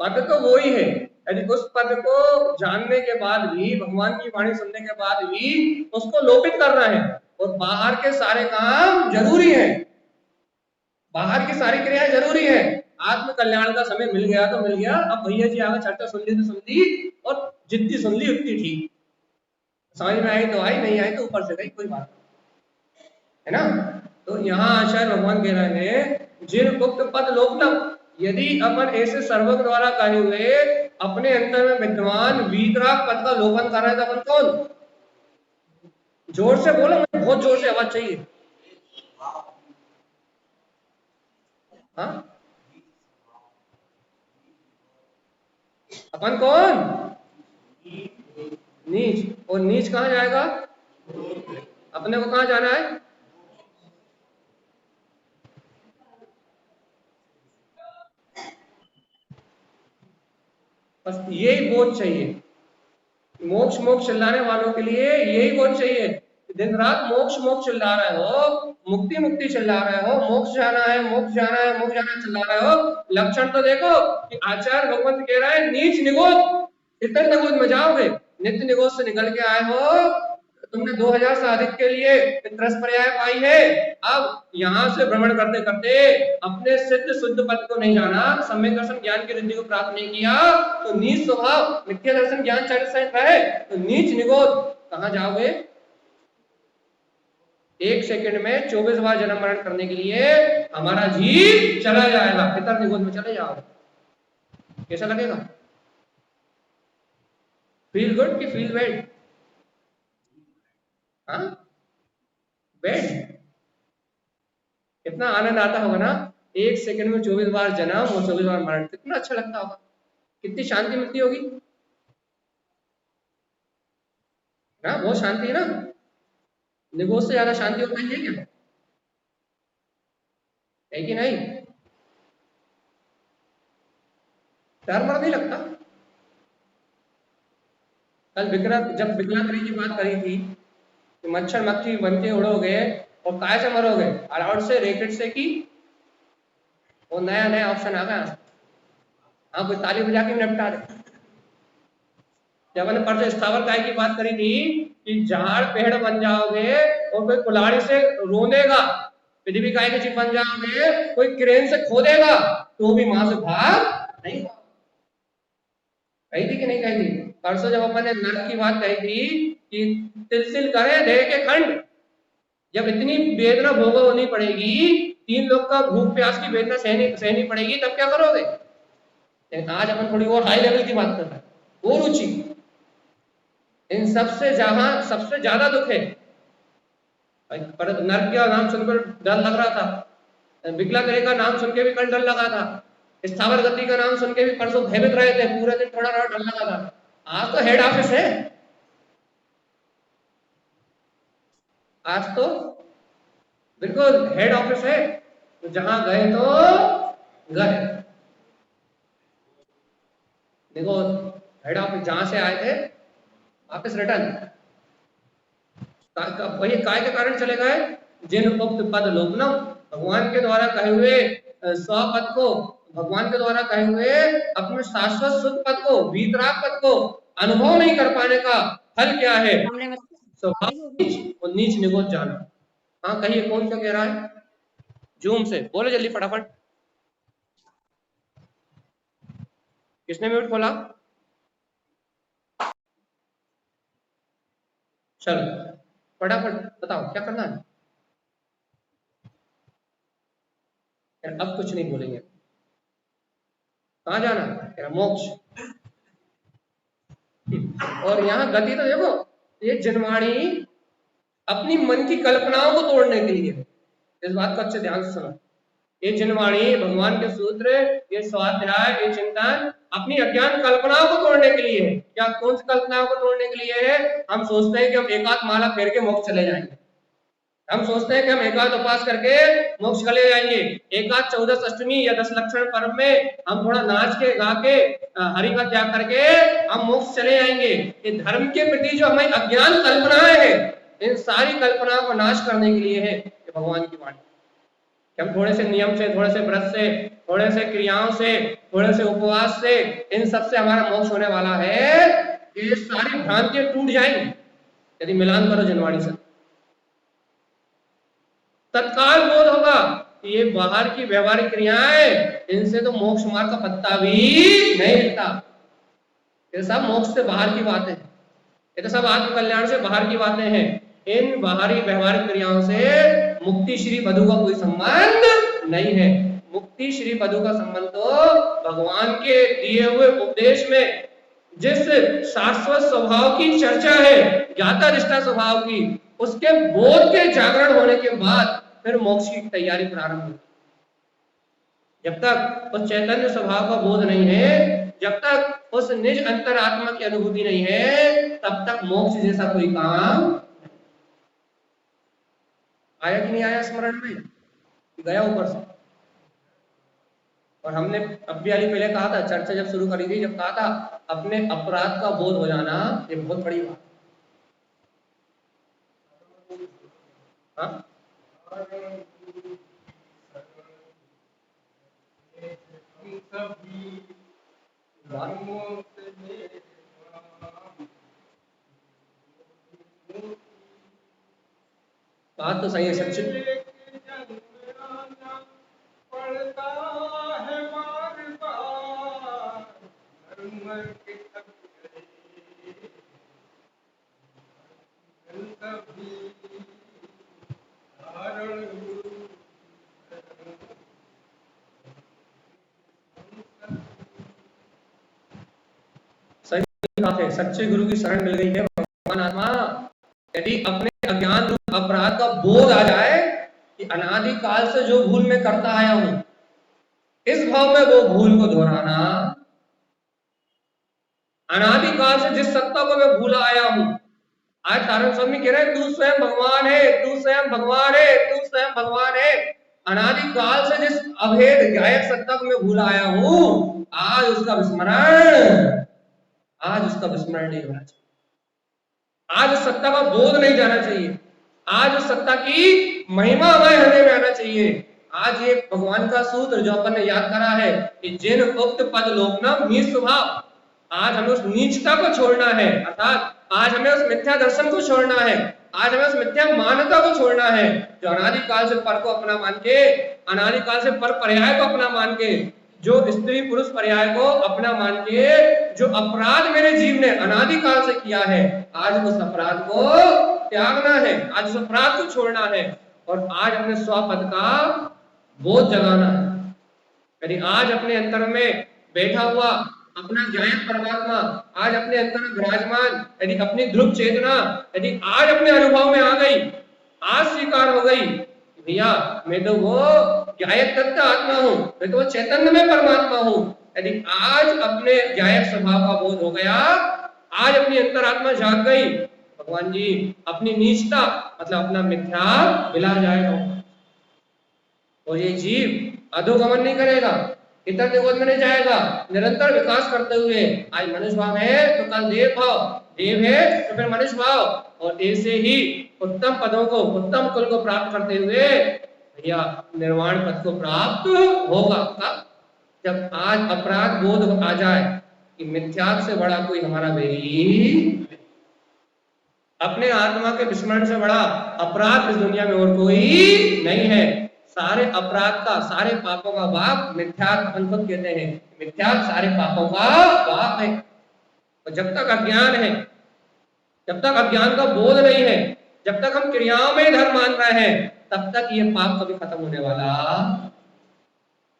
पद तो वो ही है। यदि उस पद को जानने के बाद भी, भगवान की वाणी सुनने के बाद भी उसको लोपित करना है, और बाहर के सारे काम जरूरी है, बाहर की सारी क्रियाएं जरूरी है। आत्म कल्याण का समय मिल गया तो मिल गया। अब भैया जी आगे चर्चा सुन ली तो सुन ली, और जितनी सुन ली उतनी ठीक। समझ में आई तो आई, नहीं आई तो ऊपर से गई, कोई बात नहीं, है ना। तो यहाँ आचार्य भगवान कह रहे हैं जिन उक्त पद लोकनम, यदि अपन ऐसे सर्वज्ञ द्वारा कहे हुए अपने अंतर में विद्यमान वीतराग पद का लोपन कर रहे हैं तो अपन कौन? जोर से बोलो, मुझे बहुत जोर से आवाज चाहिए। हाँ, अपन कौन? नीच। और नीच कहाँ जाएगा? अपने को कहाँ जाना है? बस यही बोध चाहिए। मोक्ष मोक्ष चिल्लाने वालों के लिए यही बोध चाहिए। दिन रात मोक्ष मोक्ष चिल्ला रहे हो, मुक्ति मुक्ति चिल्ला रहे हो, मोक्ष जाना है, मोक्ष जाना है, मोक्ष जाना है चिल्ला रहे हो, लक्षण तो देखो कि आचार्य भगवंत कह रहा है नीच निगोद। इतर निगोद में जाओगे, नित्य निगोद से निकल के आए हो, तुमने 2000 से अधिक के लिए त्रस पर्याय पाई है। अब यहाँ से भ्रमण करते करते अपने सिद्ध शुद्ध पद को नहीं जाना, सम्यक दर्शन ज्ञान की रिद्धि को प्राप्त नहीं किया, तो नीच स्वभाव मिथ्या दर्शन ज्ञान चरित्र सहित रहे तो नीच निगोद कहाँ जाओगे? 1 सेकंड में 24 बार जन्म मरण करने के लिए हमारा जीव चला जाएगा, पितर निगोद में चले जाओगे। कैसा लगेगा? फील गुड कि फील बैड? हाँ, बैड। कितना आनंद आता होगा ना, 1 सेकंड में 24 बार जन्म और 24 बार मरण, कितना अच्छा लगता होगा, कितनी शांति मिलती होगी ना। बहुत शांति है ना। निगोद से ज्यादा शांति हो पाएगी क्या? है कि नहीं? डर मर नहीं लगता। कल बिकरा जब बिकला करी की बात करी थी कि मच्छर मक्खी बन के उड़ोगे और काय से मरोगे? अलाउड से, रैकेट से, की वो नया नया ऑप्शन आ गया। हाँ, कोई ताली बजा के निपटा दे। जब मैंने परसों स्थावर काय की बात करी थी कि झाड़ पेड़ बन जाओगे और कोई कुल्हाड़ी से रोनेगा, पृथ्वी काय के जीव बन जाओगे, कोई क्रेन से खोदेगा तो भी वहां से भाग नहीं। कही थी कि नहीं कही थी? परसों जब अपन ने नर्क की बात कही थी कि तिल तिल करे देह के खंड, जब इतनी वेदना भोगनी पड़ेगी, 3 लोग का भूख प्यास की वेदना सहनी सहनी पड़ेगी, तब क्या करोगे? लेकिन आज अपन थोड़ी और हाई लेवल की बात कर रहे हैं, वो रुचि। इन सबसे जहां सबसे ज्यादा दुख है, पर नर्क का नाम सुनकर डर लग रहा था, विकला करे का नाम सुन के भी कल डर लगा था, स्थावर गति का नाम सुन के भी परसों भयभीत रहे थे, पूरे दिन थोड़ा डर लगा था। आज तो हेड ऑफिस है, आज तो बिल्कुल हेड ऑफिस है, तो जहां गए तो गए। देखो, हेड ऑफिस जहां से आए थे वापस रिटर्न। वही काय के कारण चले गए, जिन उक्त पद लोकनम, भगवान के द्वारा कहे हुए स्वपद को, भगवान के द्वारा कहे हुए अपने शाश्वत शुद्ध पद को, वीतराग पद को अनुभव नहीं कर पाने का फल क्या है? स्वभाव नीच और नीच निगोद जाना। हाँ, कहिए कौन सा कह रहा है? जूम से बोलो जल्दी फटाफट। किसने म्यूट खोला? चलो फटाफट बताओ क्या करना है। अब कुछ नहीं बोलेंगे। कहाँ जाना? कह रहा मोक्ष। और यहाँ गति तो देखो, ये जनवाणी अपनी मन की कल्पनाओं को तोड़ने के लिए, इस बात को अच्छे ध्यान से सुनो। ये जनवाणी, भगवान के सूत्र, ये स्वाध्याय, ये चिंतन अपनी अज्ञान कल्पनाओं को तोड़ने के लिए है। क्या कौन सी कल्पनाओं को तोड़ने के लिए है? हम सोचते हैं कि हम एकांत माला फेर के मोक्ष चले जाएंगे। हम सोचते हैं कि हम एकांत उपास करके मोक्ष चले जाएंगे। एकांत 14 अष्टमी या 10 लक्षण पर्व में हम थोड़ा नाच के गा के हरि का त्याग करके हम मोक्ष चले जाएंगे। ये धर्म के प्रति जो हमारी अज्ञान कल्पनाएं हैं, इन सारी कल्पनाओं को नाश करने के लिए है ये भगवान की वाणी। हम थोड़े से नियम से, थोड़े से व्रत से, थोड़े से क्रियाओं से, थोड़े से उपवास से, इन सब से हमारा मोक्ष होने वाला है। ये सारी भ्रांतियां टूट जाएंगी यदि मिलान करो जनवाणी से। तत्काल बोध होगा कि ये बाहर की व्यवहारिक क्रियाएं, इनसे तो मोक्ष मार्ग का पत्ता भी नहीं हिलता। ये सब मोक्ष से बाहर की बातें हैं, ये तो सब आत्म कल्याण से बाहर की बातें हैं। इन बाहरी व्यवहारिक क्रियाओं से मुक्ति श्री पदु का कोई संबंध नहीं है। मुक्ति श्री पदु का संबंध तो भगवान के दिए हुए उपदेश में जिस शाश्वत स्वभाव की चर्चा है, ज्ञाता निष्ठा स्वभाव की, उसके बोध के जागरण होने के बाद फिर मोक्ष की तैयारी प्रारंभ होगी। जब तक उस चैतन्य स्वभाव का बोध नहीं है, जब तक उस निज अंतरात्मा की अनुभूति नहीं है, तब तक मोक्ष जैसा कोई काम आया कि नहीं आया स्मरण में? गया ऊपर से। और हमने अभी वाली पहले कहा था, चर्चा जब शुरू करी थी, जब कहा था अपने अपराध का बोध हो जाना ये बहुत बड़ी बात। हाँ, बात तो सही है। सच्ची बात है, सच्चे गुरु की शरण मिल गई है भगवान आत्मा। यदि अपने अज्ञान रूप अपराध का बोध आ जाए कि अनादि काल से जो भूल मैं करता आया हूं, इस भाव में वो भूल को दोहराना, अनादि काल से जिस सत्ता को मैं भूला आया हूं, आज तारण स्वामी कह रहे हैं तू स्वयं भगवान है, तू स्वयं भगवान है, तू स्वयं भगवान है। अनादि काल से जिस अभेद गायक सत्ता को मैं भूला आया हूं, आज उसका विस्मरण नहीं होना चाहिए। आज उस सत्ता का बोध नहीं जाना चाहिए। आज उस सत्ता की महिमा हमारे हृदय में आना चाहिए। आज ये भगवान का सूत्र जो अपन ने याद करा है कि जिन उक्त पद लोकनम नीच स्वभाव, आज हमें उस नीचता को छोड़ना है, अर्थात आज हमें उस मिथ्या दर्शन को छोड़ना है, आज हमें उस मिथ्या मान्यता को छोड़ना है जो अनादिकाल से पर को अपना मान के, अनादिकाल से पर पर्याय को अपना मान के, जो स्त्री पुरुष पर्याय को अपना मान के, जो अपराध मेरे जीव ने अनादिकाल से किया है, आज उस अपराध को त्यागना है, आज उस अपराध को छोड़ना है और आज अपने स्वपद का बोध जगाना है। यदि आज अपने अंतर में बैठा हुआ अपना ज्ञायक परमात्मा आज अपने अंतर में विराजमान, यदि अपनी ध्रुव चेतना यदि आज अपने अनुभव में आ गई, आज स्वीकार हो गई, भैया मैं तो वो ज्ञायक तत्व आत्मा हूं, मैं तो वो चैतन्य में परमात्मा हूं, यदि आज अपने ज्ञायक स्वभाव का बोध हो गया, आज अपनी अंतरात्मा जाग गई, भगवान जी अपनी नीचता मतलब अपना मिथ्या मिला जाएगा और ये जीव अधोगमन नहीं करेगा, इतर देवों में नहीं जाएगा, निरंतर विकास करते हुए आज मनुष्य भाव है तो कल देव भाव, देव है तो फिर मनुष्य भाव, और ऐसे ही उत्तम पदों को, उत्तम कुल को प्राप्त करते हुए भैया निर्वाण पद को प्राप्त होगा। जब आज अपराध बोध आ जाए कि मिथ्या से बड़ा कोई हमारा बेरी, अपने आत्मा के विस्मरण से बड़ा अपराध इस दुनिया में और कोई नहीं है। सारे अपराध का, सारे पापों का बाप मिथ्यात्व, हम खुद कहते हैं मिथ्यात्व सारे पापों का बाप है। और जब तक अज्ञान है, जब तक अज्ञान का बोध नहीं है, जब तक हम क्रियाओं में धर्म मान रहे हैं, तब तक ये पाप कभी खत्म होने वाला।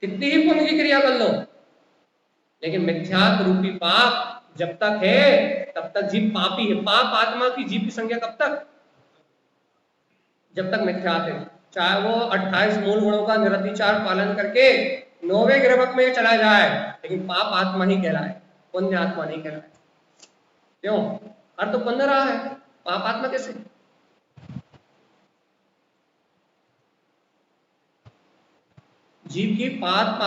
कितनी ही पुण्य की क्रिया कर लो, लेकिन मिथ्यात्व रूपी पाप जब तक है तब तक जीव पापी है। पाप आत्मा की जीव की संख्या कब तक? जब तक मिथ्यात्व है। चाहे वो 28 मूल गुणों का निरतिचार पालन करके 9वें ग्रहवक में चला जाए, लेकिन पाप आत्मा ही कहलाए, पुण्य आत्मा नहीं कहलाए। क्यों? अर्थ तो बन रहा है, पाप आत्मा कैसे? जीव की पाप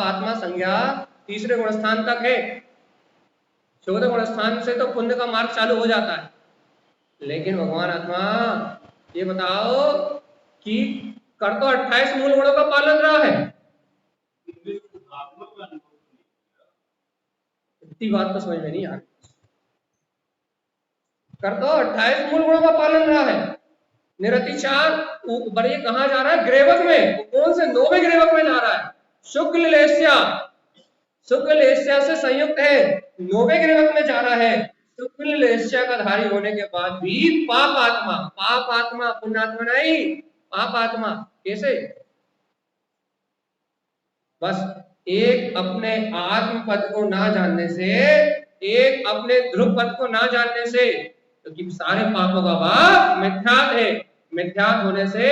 आत्मा संज्ञा तीसरे गुण स्थान तक है। चौथे गुण स्थान से तो पुण्य का मार्ग चालू हो जाता है। लेकिन भगवान आत्मा ये बताओ कि कर तो 28 मूल गुणों का पालन रहा है, इतनी बात तो समझ में नहीं आ रही। कर तो 28 मूल गुणों का पालन रहा है, निरतिचार ऊपर ये कहां जा रहा है? ग्रेवक में। कौन से? 9वें ग्रेवक में जा रहा है। शुक्ल लेस्या से संयुक्त है, 9वें ग्रेवक में जा रहा है। शुक्ल लेस्या का धारी होने के बाद भी पाप आत्मा पुण्यात्मा नहीं, पाप आत्मा कैसे? बस एक अपने आत्म पद को ना जानने से, एक अपने ध्रुव पद को ना जानने से, क्योंकि तो सारे पापों का बाप मिथ्यात्व है। मिथ्यात्व होने से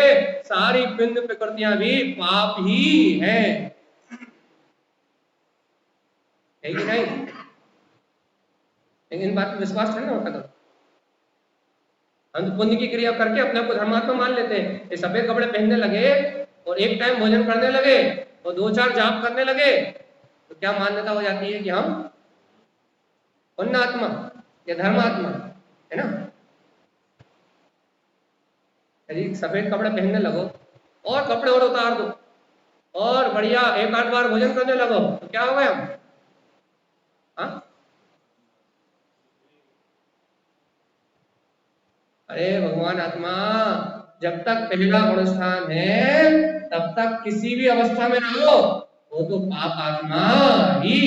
सारी पिंड प्रकृतियां भी पाप ही है कि नहीं? लेकिन इन बात पर विश्वास नहीं होता कभी। हम तो पुण्य की क्रिया करके अपने आप को धर्मात्मा मान लेते हैं। ये सफेद कपड़े पहनने लगे और एक टाइम भोजन करने लगे और 2-4 जाप करने लगे तो क्या मान्यता हो जाती है कि हम पुण्यात्मा या धर्मात्मा है ना? यदि सफेद कपड़े पहनने लगो और कपड़े और उतार दो और बढ़िया 1-8 बार भोजन करने लगो तो क्या हो गए हम? हाँ? अरे भगवान आत्मा, जब तक पहला गुण स्थान है तब तक किसी भी अवस्था में रहो, वो तो पाप आत्मा ही,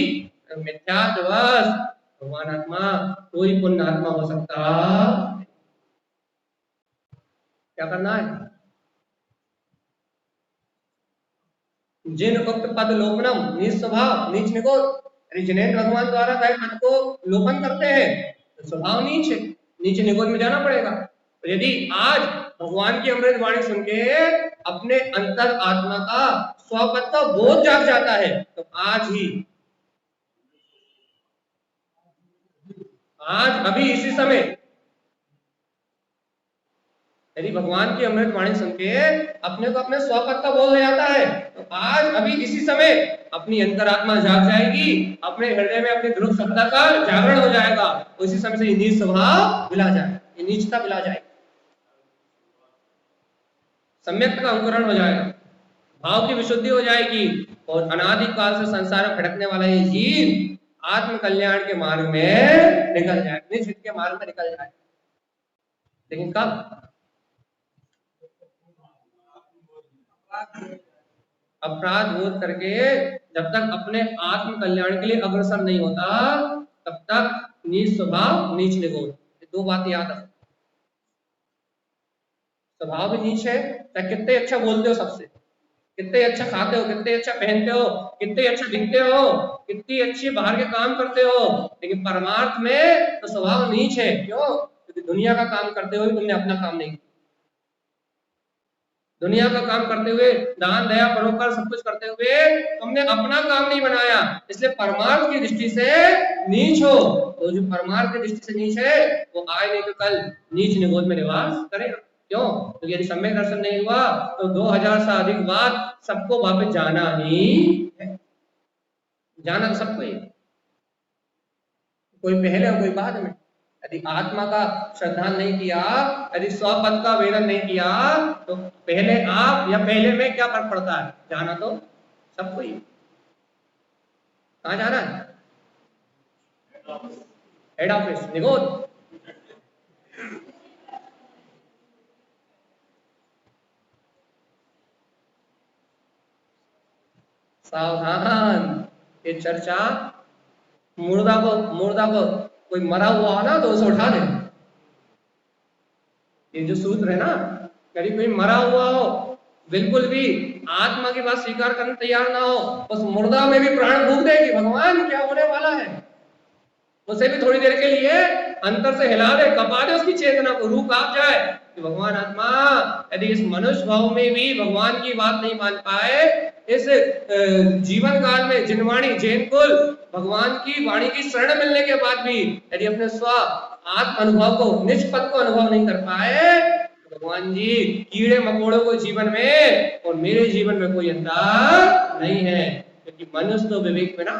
मिथ्यात्ववश भगवान आत्मा कोई पुण्य आत्मा हो सकता। क्या करना है? जिन उक्त पद लोपनम, नीच स्वभाव, नीच निगोद, जिनेन्द्र भगवान द्वारा वह पद को लोपन करते हैं तो स्वभाव नीच है, नीचे निगोद में जाना पड़ेगा। तो यदि आज भगवान की अमृत वाणी सुन के अपने अंतर आत्मा का स्वपद का बोध जाग जाता है तो आज अभी इसी समय, यदि भगवान की अमृत वाणी सुन के अपने को अपने स्वपद का बोध हो जाता है तो आज अभी इसी समय अपनी अंतरात्मा जाग जाएगी, अपने हृदय में अपने ध्रुव सत्ता का जागरण हो जाएगा। उसी समय से नीच स्वभाव मिला जाए, ये नीचता मिला जाएगी, सम्यक का अंकुरण हो जाएगा, भाव की विशुद्धि हो जाएगी और अनादि काल से संसार में भटकने वाला ये जीव आत्म कल्याण के मार्ग में निकल जाए, निज हित के मार्ग में निकल जाए। लेकिन कब? अपराध बोध करके जब तक अपने आत्म कल्याण के लिए अग्रसर नहीं होता तब तक नीच स्वभाव, नीच निगोद, ये दो बात याद रखो। स्वभाव भी नीच है, चाहे कितने अच्छा बोलते हो सबसे, कितने अच्छा खाते हो, कितने अच्छा पहनते हो, कितने अच्छा दिखते हो, कितनी अच्छी बाहर के काम करते हो, लेकिन परमार्थ में तो स्वभाव नीच है। क्यों? क्योंकि दुनिया का काम करते हुए तुमने अपना काम नहीं किया, दुनिया का काम करते हुए दान दया परोपकार सब कुछ करते हुए तुमने अपना काम नहीं बनाया, इसलिए परमार्थ की दृष्टि से नीच हो। तो जो परमार्थ की दृष्टि से नीच है वो आए नहीं तो कल नीच निगोद में निवास करेगा। क्यों? तो यदि सम्यक दर्शन नहीं हुआ तो 2000 से अधिक बार सबको वापस जाना ही है, जाना तो सबको ही, कोई पहले और कोई बाद में। यदि आत्मा का श्रद्धा नहीं किया, यदि स्वपद का वेदन नहीं किया तो पहले आप या पहले में क्या फर्क पड़ता है? जाना तो सबको ही। कहां जाना है? हेड ऑफिस, निगोद। सावधान, ये चर्चा मुर्दा को कोई मरा हुआ हो ना तो उसे उठा दे। ये जो सूत्र है ना, यदि कोई मरा हुआ हो बिल्कुल भी आत्मा की बात स्वीकार करने तैयार ना हो, उस मुर्दा में भी प्राण फूंक देगी, भगवान क्या होने वाला है, उसे भी थोड़ी देर के लिए अंतर से हिला दे, कपा दे उसकी चेतना को, रूह कांप जाए कि भगवान आत्मा यदि इस मनुष्य भाव में भी भगवान की बात नहीं मान पाए, इस जीवन काल में जिनवाणी जैन कुल भगवान की वाणी की शरण मिलने के बाद भी यदि अपने स्व आत्म अनुभव को, निज पद को अनुभव नहीं कर पाए, तो भगवान जी कीड़े मकोड़ों को जीवन में और मेरे जीवन में कोई अंतर नहीं है, क्योंकि मनुष्य तो विवेक में ना,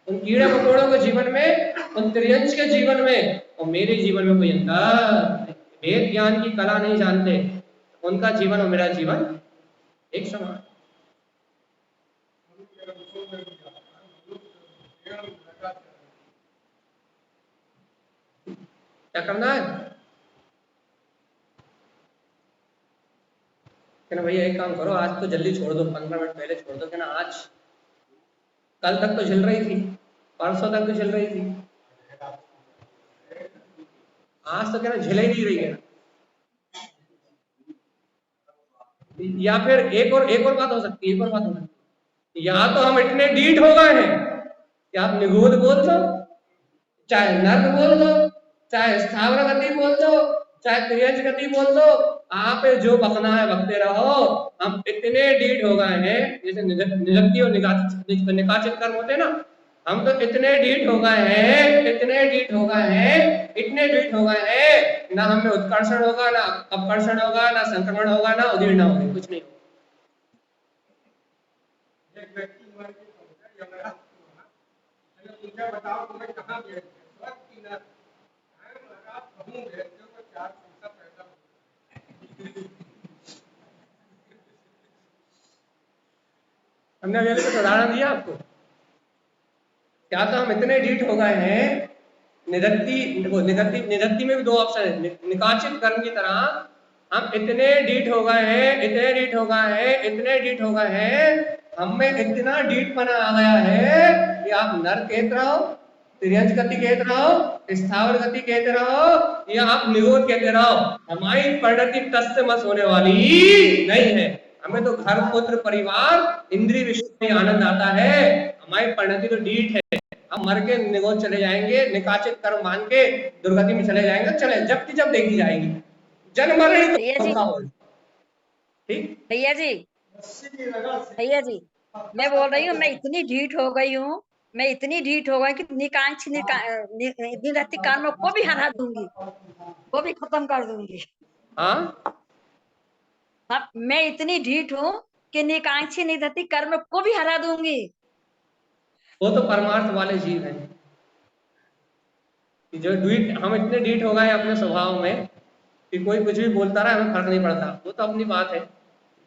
उन कीड़े मकोड़ों के जीवन में, उन त्रियंश के जीवन में और मेरे जीवन में कोई अंतर, वेद ज्ञान की कला नहीं जानते, उनका जीवन और मेरा जीवन एक समान। क्या करना है क्या ना भैया, एक काम करो, आज तो जल्दी छोड़ दो, 15 मिनट पहले छोड़ दो, क्या ना आज, कल तक तो झिल रही थी, परसों तक तो झिल रही थी, आज तो क्या ना झिल ही नहीं रही है। या फिर एक और बात हो सकती है, एक और बात हो सकती है, या तो हम इतने डीठ हो गए हैं कि आप निगूढ़ बोल दो, चाहे नर्क बोल दो, चाहे स्थावर गति बोल दो, चाहे त्रियंश गति बोल दो, आप जो बकना है बकते रहो, हम इतने डीठ हो गए हैं, जैसे निजक्ति और निकाचित कर्म होते हैं ना, हम तो इतने डीठ हो गए हैं, इतने डीठ हो गए हैं, इतने डीठ हो गए हैं, ना हमें उत्कर्षण होगा, ना अपकर्षण होगा, ना संक्रमण होगा, ना उदीर्ण होगी, कुछ नहीं। एक व्यक्ति मर के पहुंचा यमराज मैंने पूछा बताओ तुम्हें कहाँ भेज दिया, स्वर्ग की नरक, मैं महाराज कहूँ भेज दो तो 4 पैसा पैदा हो। हमने अभी कुछ उदाहरण दिया आपको, क्या तो हम इतने डीठ हो गए हैं, निधत्ती में भी 2 ऑप्शन है, निकाचित कर्म की तरह हम इतने डीठ हो गए हैं, इतने डीठ हो गए हैं, इतने डीठ हो गए हैं, हमें इतना डीठपना आ गया है कि आप नर कहते रहो, त्रियंश गति कहते रहो, स्थावर गति कहते रहो, या आप निरोध कहते रहो, हमारी परिणति तस्त मस होने वाली नहीं है। हमें तो घर पुत्र परिवार इंद्रिय विषय में आनंद आता है, हमारी परिणति तो डीठ है, हम मर के निगोद चले जाएंगे, निकाचित कर्म मान के दुर्गति में चले जाएंगे, चले जब की जब देखी जाएगी, जन्म मरण ही ठीक। भैया जी मैं बोल रही हूँ, मैं इतनी ढीठ हो गई हूँ, मैं इतनी ढीठ हो गई कि निकांक्ष निरति कर्म को भी हरा दूंगी, वो भी खत्म कर दूंगी। हाँ, मैं इतनी ढीठ हूँ कि निकांक्षी निरति कर्म को भी हरा दूंगी। वो तो परमार्थ वाले जीव हैं, जो ढीठ, हम इतने ढीठ हो गए अपने स्वभाव में कि कोई कुछ भी बोलता रहा, हमें फर्क नहीं पड़ता, वो तो अपनी बात है,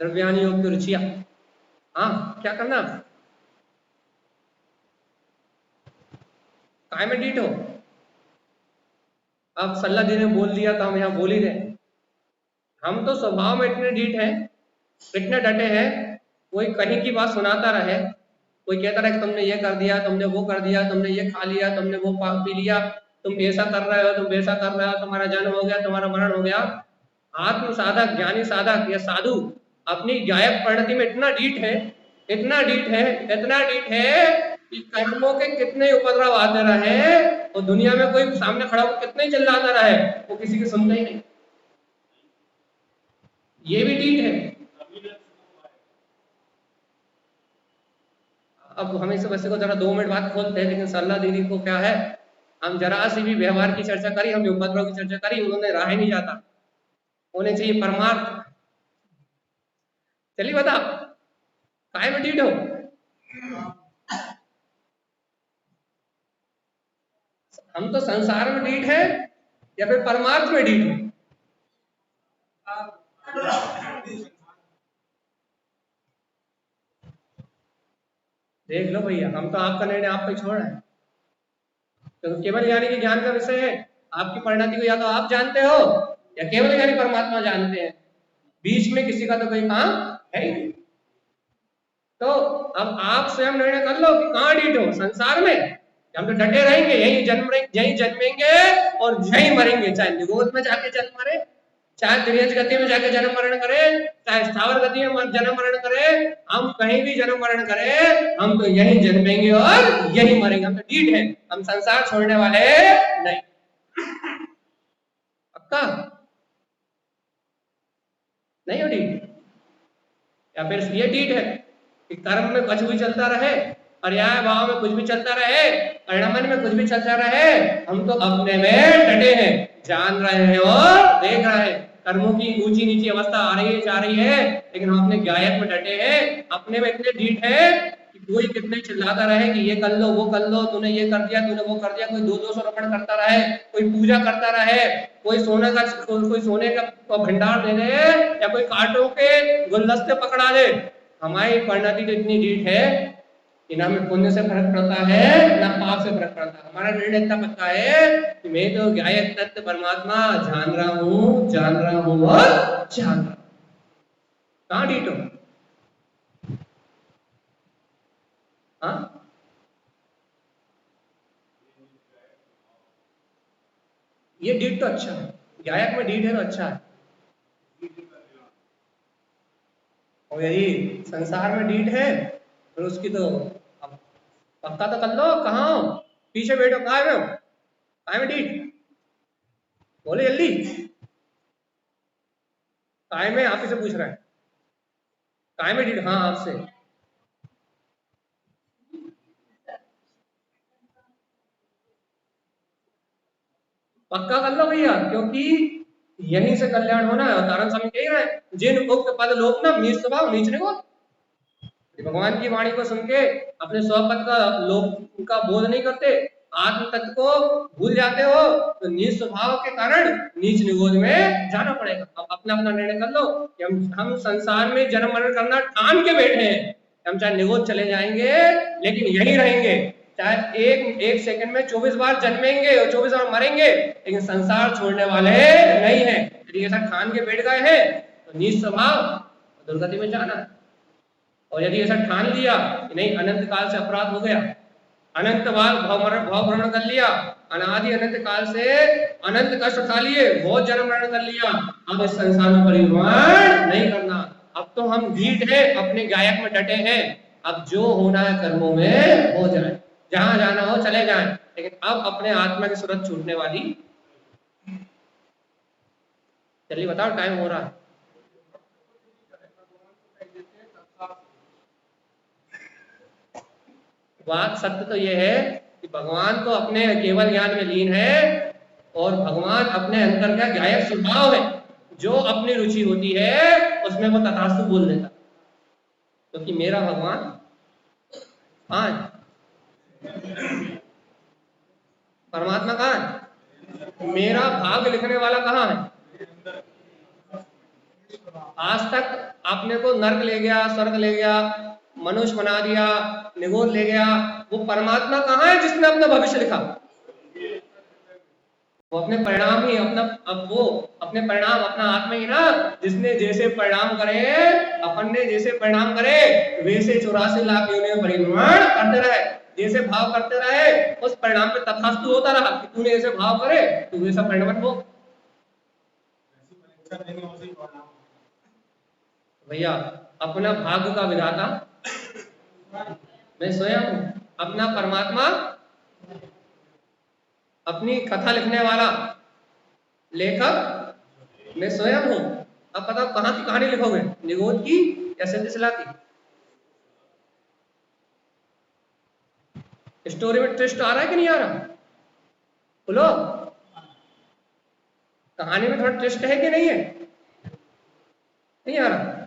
द्रव्यानि योग की रुचिया। हाँ, क्या करना, काय में ढीठ हो, अब सल्ला देने बोल दिया तो हम यहाँ बोल ही रहे, हम तो स्वभाव में इतने ढीठ हैं, इतने डटे हैं, कोई कहीं की बात सुनाता रहे, कोई कहता रहे कि तुमने ये कर दिया, तुमने वो कर दिया, तुमने ये खा लिया, तुमने वो पी लिया, तुम ऐसा कर रहे हो, तुम वैसा कर रहे हो, तुम्हारा जन्म हो गया, तुम्हारा मरण हो गया। आत्म साधक, ज्ञानी साधक या साधु अपनी गायक परिणति में इतना ढीठ है, इतना ढीठ है, इतना ढीठ है कि कर्मों के कितने उपद्रव आते रहे और दुनिया में कोई सामने खड़ा होकर कितने चिल्लाता रहे, वो किसी की सुनता ही नहीं, ये भी ढीठ है। अब हम इस वैसे को जरा 2 मिनट बाद खोलते हैं, लेकिन सल्ला दीदी को क्या है, हम जरा सी भी व्यवहार की चर्चा करी, हमने उपद्रव की चर्चा करी, उन्होंने राह ही नहीं जाता, होने चाहिए परमार्थ। चलिए बता, काय में ढीठ हो, हम तो संसार में ढीठ है या फिर परमार्थ में ढीठ है? देख लो भैया, हम तो आपका निर्णय आप पे छोड़ रहे हैं, तो केवल ज्ञानी के ज्ञान का विषय है, आपकी परिणति को या तो आप जानते हो या केवल ज्ञानी परमात्मा जानते हैं, बीच में किसी का तो कोई काम है ही नहीं। तो अब आप स्वयं निर्णय कर लो कि कहाँ ढीठ हो, संसार में, हम तो डटे रहेंगे, यही जन्मेंगे और यही मरेंगे, चाहे निगोद में जाके जन्म मरे, चाहे त्रियंश गति में जाके जन्म मरण करे, चाहे स्थावर गति में जन्म मरण करे, हम कहीं भी जन्म मरण करे, हम तो यही जन्मेंगे और यही मरेंगे। हम तो डीठ है, हम संसार छोड़ने वाले नहीं। पक्का नहीं हो डीठ? या फिर ये डीठ है कि कर्म में कुछ भी चलता रहे, पर्याय भाव में कुछ भी चलता रहे, परिणमन में कुछ भी चलता रहे, हम तो अपने में डटे हैं, जान रहे हैं और देख रहे हैं। कर्मों की ऊंची नीची अवस्था आ रही है, जा रही है, लेकिन हम अपने गायक में डटे हैं, अपने में इतने ढीठ है कि कोई कितने चिल्लाता रहे कि ये कर लो, वो कर लो, तूने ये कर दिया, तूने वो कर दिया, कोई 200 रमण करता रहे, कोई पूजा करता रहे, कोई सोने का भंडार दे दे, या कोई कांटों के गुलदस्ते पकड़ा दे। हमारी परिणति तो इतनी ढीठ है कि ना में पुण्य से फर्क पड़ता है, ना पाप से फर्क पड़ता है। हमारा निर्णय इतना पक्का है कि मैं तो गायक तत्व परमात्मा जान रहा हूँ और जान रहा हूँ। कहाँ ढीठ हो? हाँ, ये ढीठ तो अच्छा है, गायक में ढीठ है तो अच्छा है। और यदि संसार में ढीठ है फिर उसकी तो अब पक्का तो कर लो। कहाँ हो? पीछे बैठो, कहाँ में हो? कहाँ में ढीठ? बोले जल्दी। काय में? आप ही से पूछ रहा है। काय में ढीठ? हाँ, आपसे। पक्का कर लो भैया, क्योंकि यहीं से कल्याण होना है। अवतारण स्वामी कह रहे हैं, जिन उक्त पद लोक न नीच स्वभाव नीच निगो। भगवान की वाणी को सुन के अपने स्वपद का लोक का बोध नहीं करते, आत्म तत्व को भूल जाते हो, तो नीच स्वभाव के कारण नीच निगोद में जाना पड़ेगा। अब अपना अपना निर्णय कर लो कि हम संसार में जन्म मरण करना ठान के बैठे हैं। हम चाहे निगोद चले जाएंगे लेकिन यही रहेंगे, चाहे एक सेकंड में 24 बार जन्मेंगे और 24 बार मरेंगे, लेकिन संसार छोड़ने वाले नहीं है। यदि ऐसा ठान के बैठ गए हैं तो नीच स्वभाव दुर्गति में जाना। और यदि ऐसा ठान लिया कि नहीं, अनंत काल से अपराध हो गया, अनंत बार भाव भ्रमण कर लिया, अनादि अनंत काल से अनंत कष्ट उठा लिए, बहुत जन्म मरण कर लिया, अब इस संसार में परिभ्रमण नहीं करना। अब तो हम ढीठ है, अपने गायक में डटे हैं। अब जो होना है कर्मों में हो जाए, जहां जाना हो चले जाएं, लेकिन अब अपने आत्मा की सूरत छूटने वाली। चलिए बताओ, टाइम हो रहा है। बात सत्य तो यह है कि भगवान तो अपने केवल ज्ञान में लीन है, और भगवान अपने अंतर का गायक स्वभाव है। जो अपनी रुचि होती है उसमें वो तथास्तु बोल देता, क्योंकि मेरा भगवान कहाँ है? परमात्मा कहाँ है? मेरा भाग्य लिखने वाला कहाँ है? आज तक आपने को नर्क ले गया, स्वर्ग ले गया, मनुष्य बना दिया, निगोद ले गया, वो परमात्मा कहाँ है जिसने अपना भविष्य लिखा? वो अपने परिणाम ही अपना, अब वो अपने परिणाम अपना आत्मा ही ना, जिसने जैसे परिणाम करे, अपन ने जैसे परिणाम करे वैसे 84 लाख योनियों में परिभ्रमण करते रहे, जैसे भाव करते रहे उस परिणाम पे तथास्तु होता रहा कि तूने ऐसे भाव करे तो वैसा परिणाम हो। भैया अपना भाग्य का विधाता मैं स्वयं हूँ, अपना परमात्मा, अपनी कथा लिखने वाला लेखक मैं स्वयं हूँ। अब बताओ कहाँ की कहानी लिखोगे, निगोद की या सिलसिला की? स्टोरी में ट्विस्ट आ रहा है कि नहीं आ रहा? बोलो, कहानी में थोड़ा ट्विस्ट है कि नहीं है? नहीं आ रहा?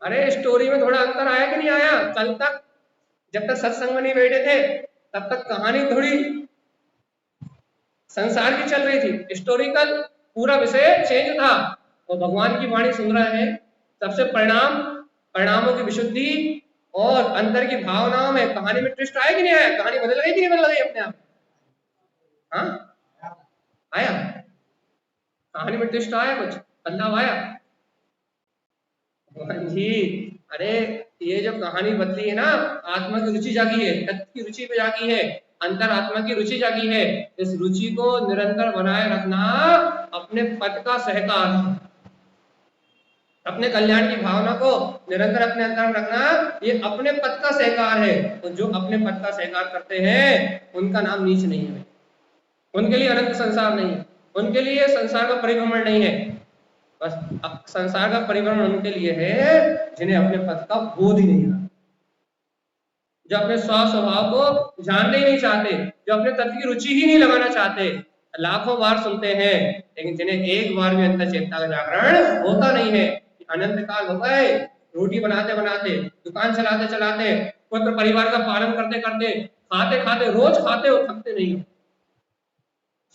अरे स्टोरी में थोड़ा अंतर आया कि नहीं आया? कल तक जब तक सत्संग में नहीं बैठे थे तब तक कहानी थोड़ी संसार की चल रही थी, हिस्टोरिकल पूरा विषय चेंज था, और भगवान की वाणी सुन रहे हैं। सबसे परिणामों की विशुद्धि और अंतर की भावनाओं में कहानी में ट्विस्ट आया कि नहीं आया? कहानी बदल गई कि नहीं बदल गई अपने आप? हाँ आया, कहानी में ट्विस्ट आया, कुछ बदलाव आया जी। अरे ये जो कहानी बदली है ना, आत्मा की रुचि जागी है, तत्व की रुचि पे जागी है, अंतरात्मा की रुचि जागी है। इस रुचि को निरंतर बनाए रखना अपने पद का सहकार है। अपने कल्याण की भावना को निरंतर अपने अंतर में रखना ये अपने पद का सहकार है। तो जो अपने पद का सहकार करते हैं उनका नाम नीच नहीं है, उनके लिए अनंत संसार नहीं है, उनके लिए संसार का परिभ्रमण नहीं है। बस अब संसार का परिभ्रमण उनके लिए है जिन्हें अपने पद का बोध ही नहीं है, जो अपने स्वभाव को जानने ही नहीं चाहते, जो अपने तत्व की रुचि ही नहीं लगाना चाहते। लाखों बार सुनते हैं लेकिन जिन्हें एक बार भी अंतर चेतना का जागरण होता नहीं है। अनंत काल हो गए, रोटी बनाते बनाते, दुकान चलाते चलाते, पुत्र परिवार का पालन करते करते, खाते खाते, रोज खाते हो, थकते नहीं हो।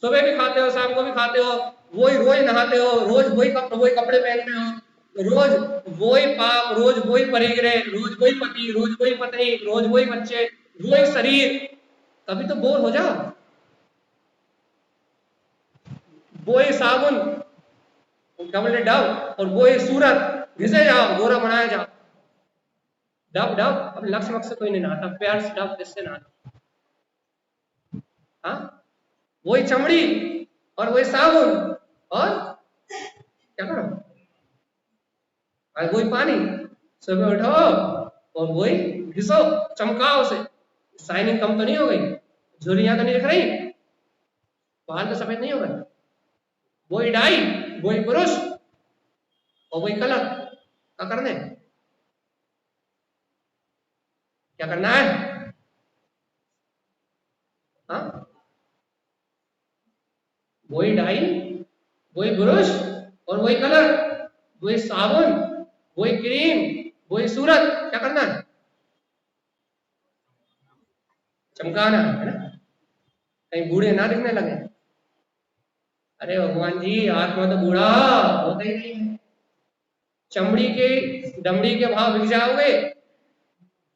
सुबह भी खाते हो, शाम को भी खाते हो, वही रोज नहाते हो, रोज वही कपड़े पहनते हो, रोज वही पाप, रोज वही परिग्रह, रोज वही पति, रोज वही पत्नी, रोज वही बच्चे, वही शरीर। कभी तो बोर हो जाओ। वही साबुन, डबल डब, और वही सूरत, घिसे जाओ, गोरा बनाया जाओ। डब डब, अब लक्ष्य मक्ष से कोई नहीं नहाता, प्यार से डब किससे नहाता? हाँ, वही चमड़ी और वही साबुन और क्या करो, और वही पानी, सुबह उठो और वही घिसो, चमकाओ से। शाइनिंग कम तो नहीं हो गई? झुर्रियां तो नहीं दिख रही? बाल तो सफेद नहीं हो गए? वही डाई, वही पुरुष और वही कलर। क्या करने, क्या करना है? हाँ, वही डाई, वही ब्रश और वही कलर, वही साबुन, वही क्रीम, वही सूरत। क्या करना है? चमकाना है ना, कहीं बूढ़े ना दिखने लगे। अरे भगवान जी, आत्मा तो बूढ़ा होता ही नहीं है। चमड़ी के दमड़ी के भाव बिक जाओगे,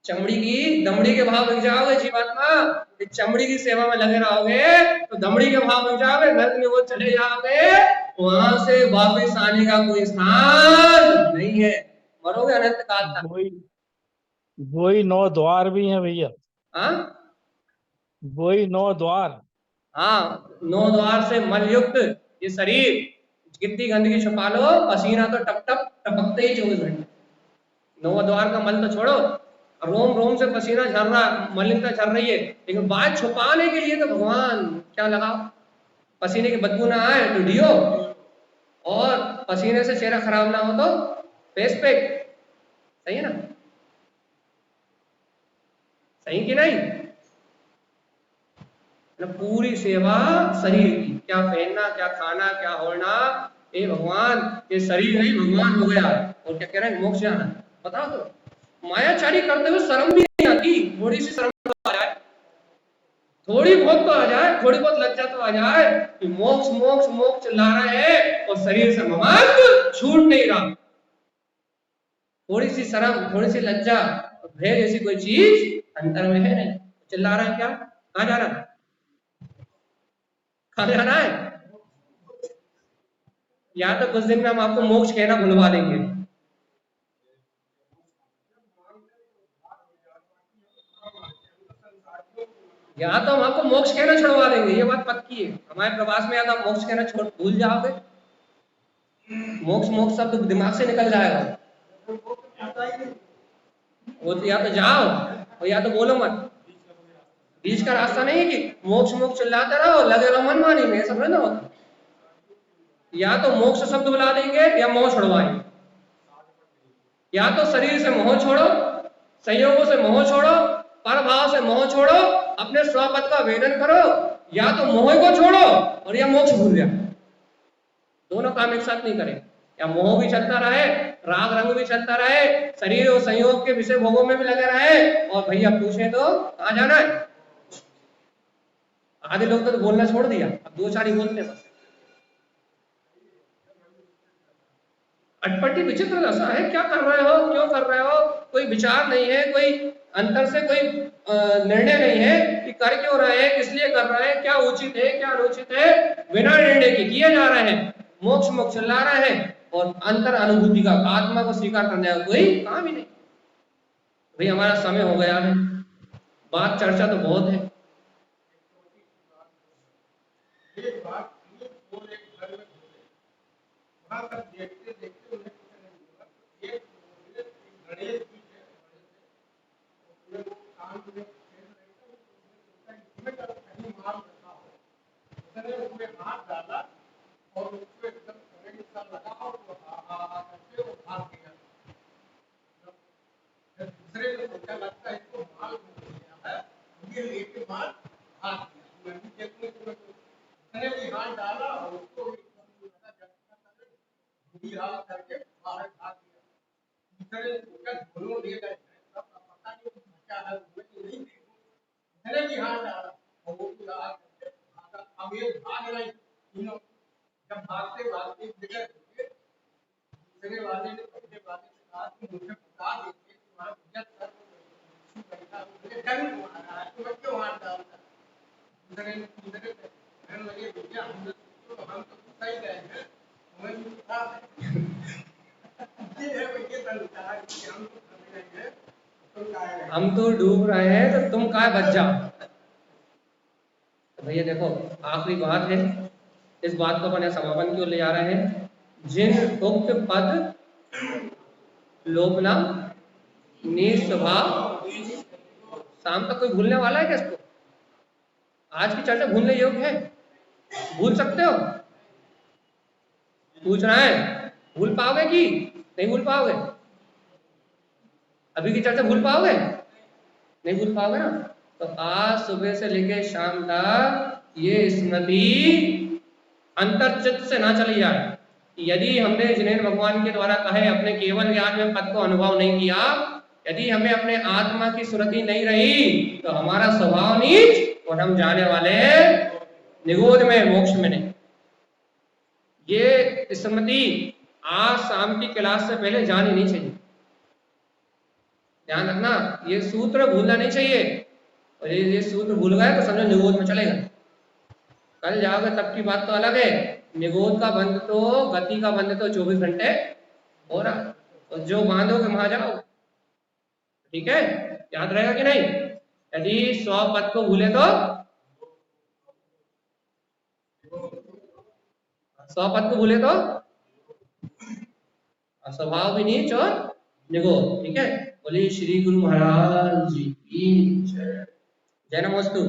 चमड़ी की दमड़ी के भाव बिक जाओगे जीवात्मा। चमड़ी की सेवा में लगे रहोगे तो दमड़ी के भाव बिक जाओगे, नर्क में वो चले जाओगे, वहां से वापस आने का कोई स्थान नहीं है, मरोगे अनंत काल तक। वही 9 द्वार भी हैं भैया। हाँ, वही 9 द्वार। हाँ, 9 द्वार से मलयुक्त ये शरीर, कितनी गंदगी छुपा लो, पसीना तो टप टप टपकते ही 24 घंटे। 9 द्वार का मल तो छोड़ो, रोम रोम से पसीना झर रहा, मलिनता झर रही है, लेकिन बात छुपाने के लिए तो भगवान क्या लगाओ, पसीने की बदबू ना आए तो डियो, और पसीने से चेहरा खराब ना हो तो फेस पैक। सही है ना? सही कि नहीं? पूरी सेवा शरीर की, क्या पहनना, क्या खाना, क्या होना, ये भगवान, ये शरीर नहीं भगवान हो गया। और क्या कह रहे हैं? मोक्ष जाना। बताओ तो, मायाचारी करते हुए शर्म भी नहीं आती? थोड़ी सी शर्म तो आ जाए, थोड़ी बहुत तो आ जाए, थोड़ी बहुत लज्जा तो आ जाए कि मोक्ष मोक्ष मोक्ष चिल्ला रहे हैं और शरीर से ममत्व छूट नहीं रहा। थोड़ी सी शर्म, थोड़ी सी लज्जा, भय जैसी कोई चीज अंतर में है नहीं। चिल्ला रहा है क्या? कहाँ जा रहा है? कहाँ जाना है? या तो कुछ दिन में हम आपको मोक्ष कहना भुलवा देंगे, या तो हम आपको मोक्ष कहना छुड़वा देंगे। ये बात पक्की है। हमारे प्रवास में या तो आप मोक्ष कहना छोड़ भूल जाओगे, मोक्ष मोक्ष शब्द दिमाग से निकल जाएगा, वो तो या तो जाओ और या तो बोलो मत। बीच का रास्ता नहीं है कि मोक्ष मोक्ष चिल्लाते रहो, लगे रहो मनमानी में, सब ना होता। या तो मोक्ष शब्द बुला देंगे या मोह छुड़वाएंगे। या तो शरीर से मोह छोड़ो, संयोगों से मोह छोड़ो, पर भाव से मोह छोड़ो, अपने स्वपद का वेदन करो, या तो मोह को छोड़ो और या मोक्ष भूल जाओ। दोनों काम एक साथ नहीं करें। या मोह भी चलता रहे, राग रंग भी चलता रहे, शरीर और संयोग के विषय भोगों में भी लगे रहे, और भैया पूछे तो कहाँ जाना है? आधे लोग तो बोलना छोड़ दिया, अब 2-4 ही बोलते बस। अटपटी विचित्र दशा है। क्या कर रहे हो, क्यों कर रहे हो? कोई विचार नहीं है, कोई अंतर से कोई निर्णय नहीं है कि कर क्यों रहे हैं, किस लिए कर रहे हैं, क्या उचित है, क्या अनुचित है। बिना निर्णय के किए जा रहे हैं, मोक्ष मोक्ष ला रहे हैं, और अंतर अनुभूति का, आत्मा को स्वीकार करने का कोई काम ही नहीं। भाई हमारा समय हो गया है, बात चर्चा तो बहुत है, में हाथ डाला और उसको एकदम करंट सा लगा और वो आ करके वो भाग गया। दूसरे को सोचा लगता है इसको माल मिल गया है, ये लेके माल भाग गया। मैं भी देखने को उसने भी हाथ डाला और उसको भी एकदम लगा झटका करके भी हाथ करके बाहर भाग गया। दूसरे ने सोचा दोनों ले गए सब पता नहीं क्या है, नहीं मैंने भी हाथ डाला और वो भी हाथ करके भागा। अब ये भाग रहे तीनों, जब भागते भागते एक जगह रुके, दूसरे वाले ने पहले वाले से कहा कि मुझे बता देते कि वहाँ भैया सर बैठा है, मुझे डर मारा है तो मैं क्यों हाथ डालता। दूसरे कहने लगे भैया हम तो सही गए हैं, हमें भी था ये है भैया संसार कि हम तो कर रहे हैं, हम तो डूब रहे हैं तो तुम काय बच जाओ। तो भैया देखो आखिरी बात है, इस बात को अपने समापन की ओर ले जा रहे हैं। जिन उक्त पद लोभना निस्वभाव, शाम तक कोई भूलने वाला है क्या इसको? आज की चर्चा भूलने योग्य है? भूल सकते हो? पूछ रहा है भूल पाओगे कि नहीं भूल पाओगे? अभी की चर्चा भूल पाओगे? नहीं भूल पाओगे ना? तो आज सुबह से लेकर शाम तक ये स्मृति अंतर्चित्त से ना चली जाए। यदि हमने जिनेन्द्र भगवान के द्वारा कहे अपने केवल ज्ञान में पद को अनुभव नहीं किया, यदि हमें अपने आत्मा की स्मृति नहीं रही, तो हमारा स्वभाव नीच और हम जाने वाले निगोध में, मोक्ष में नहीं। ये स्मृति आज शाम की क्लास से पहले जानी नहीं चाहिए। ध्यान रखना, ये सूत्र भूलना नहीं चाहिए, और ये सूत्र भूल गए तो समझो निगोध में चलेगा। कल जाओगे तब की बात तो अलग है। निगोध का बंद तो, गति का बंद तो 24 घंटे हो रहा, तो जो बांधोगे वहां जाओ। ठीक है, याद रहेगा कि नहीं? यदि 100 पद को भूले तो 100 पद को भूले तो स्वभाव भी नीच और निगोध। ठीक है, बोलिए श्री गुरु महाराज जी की जय। जय नमोस्तु।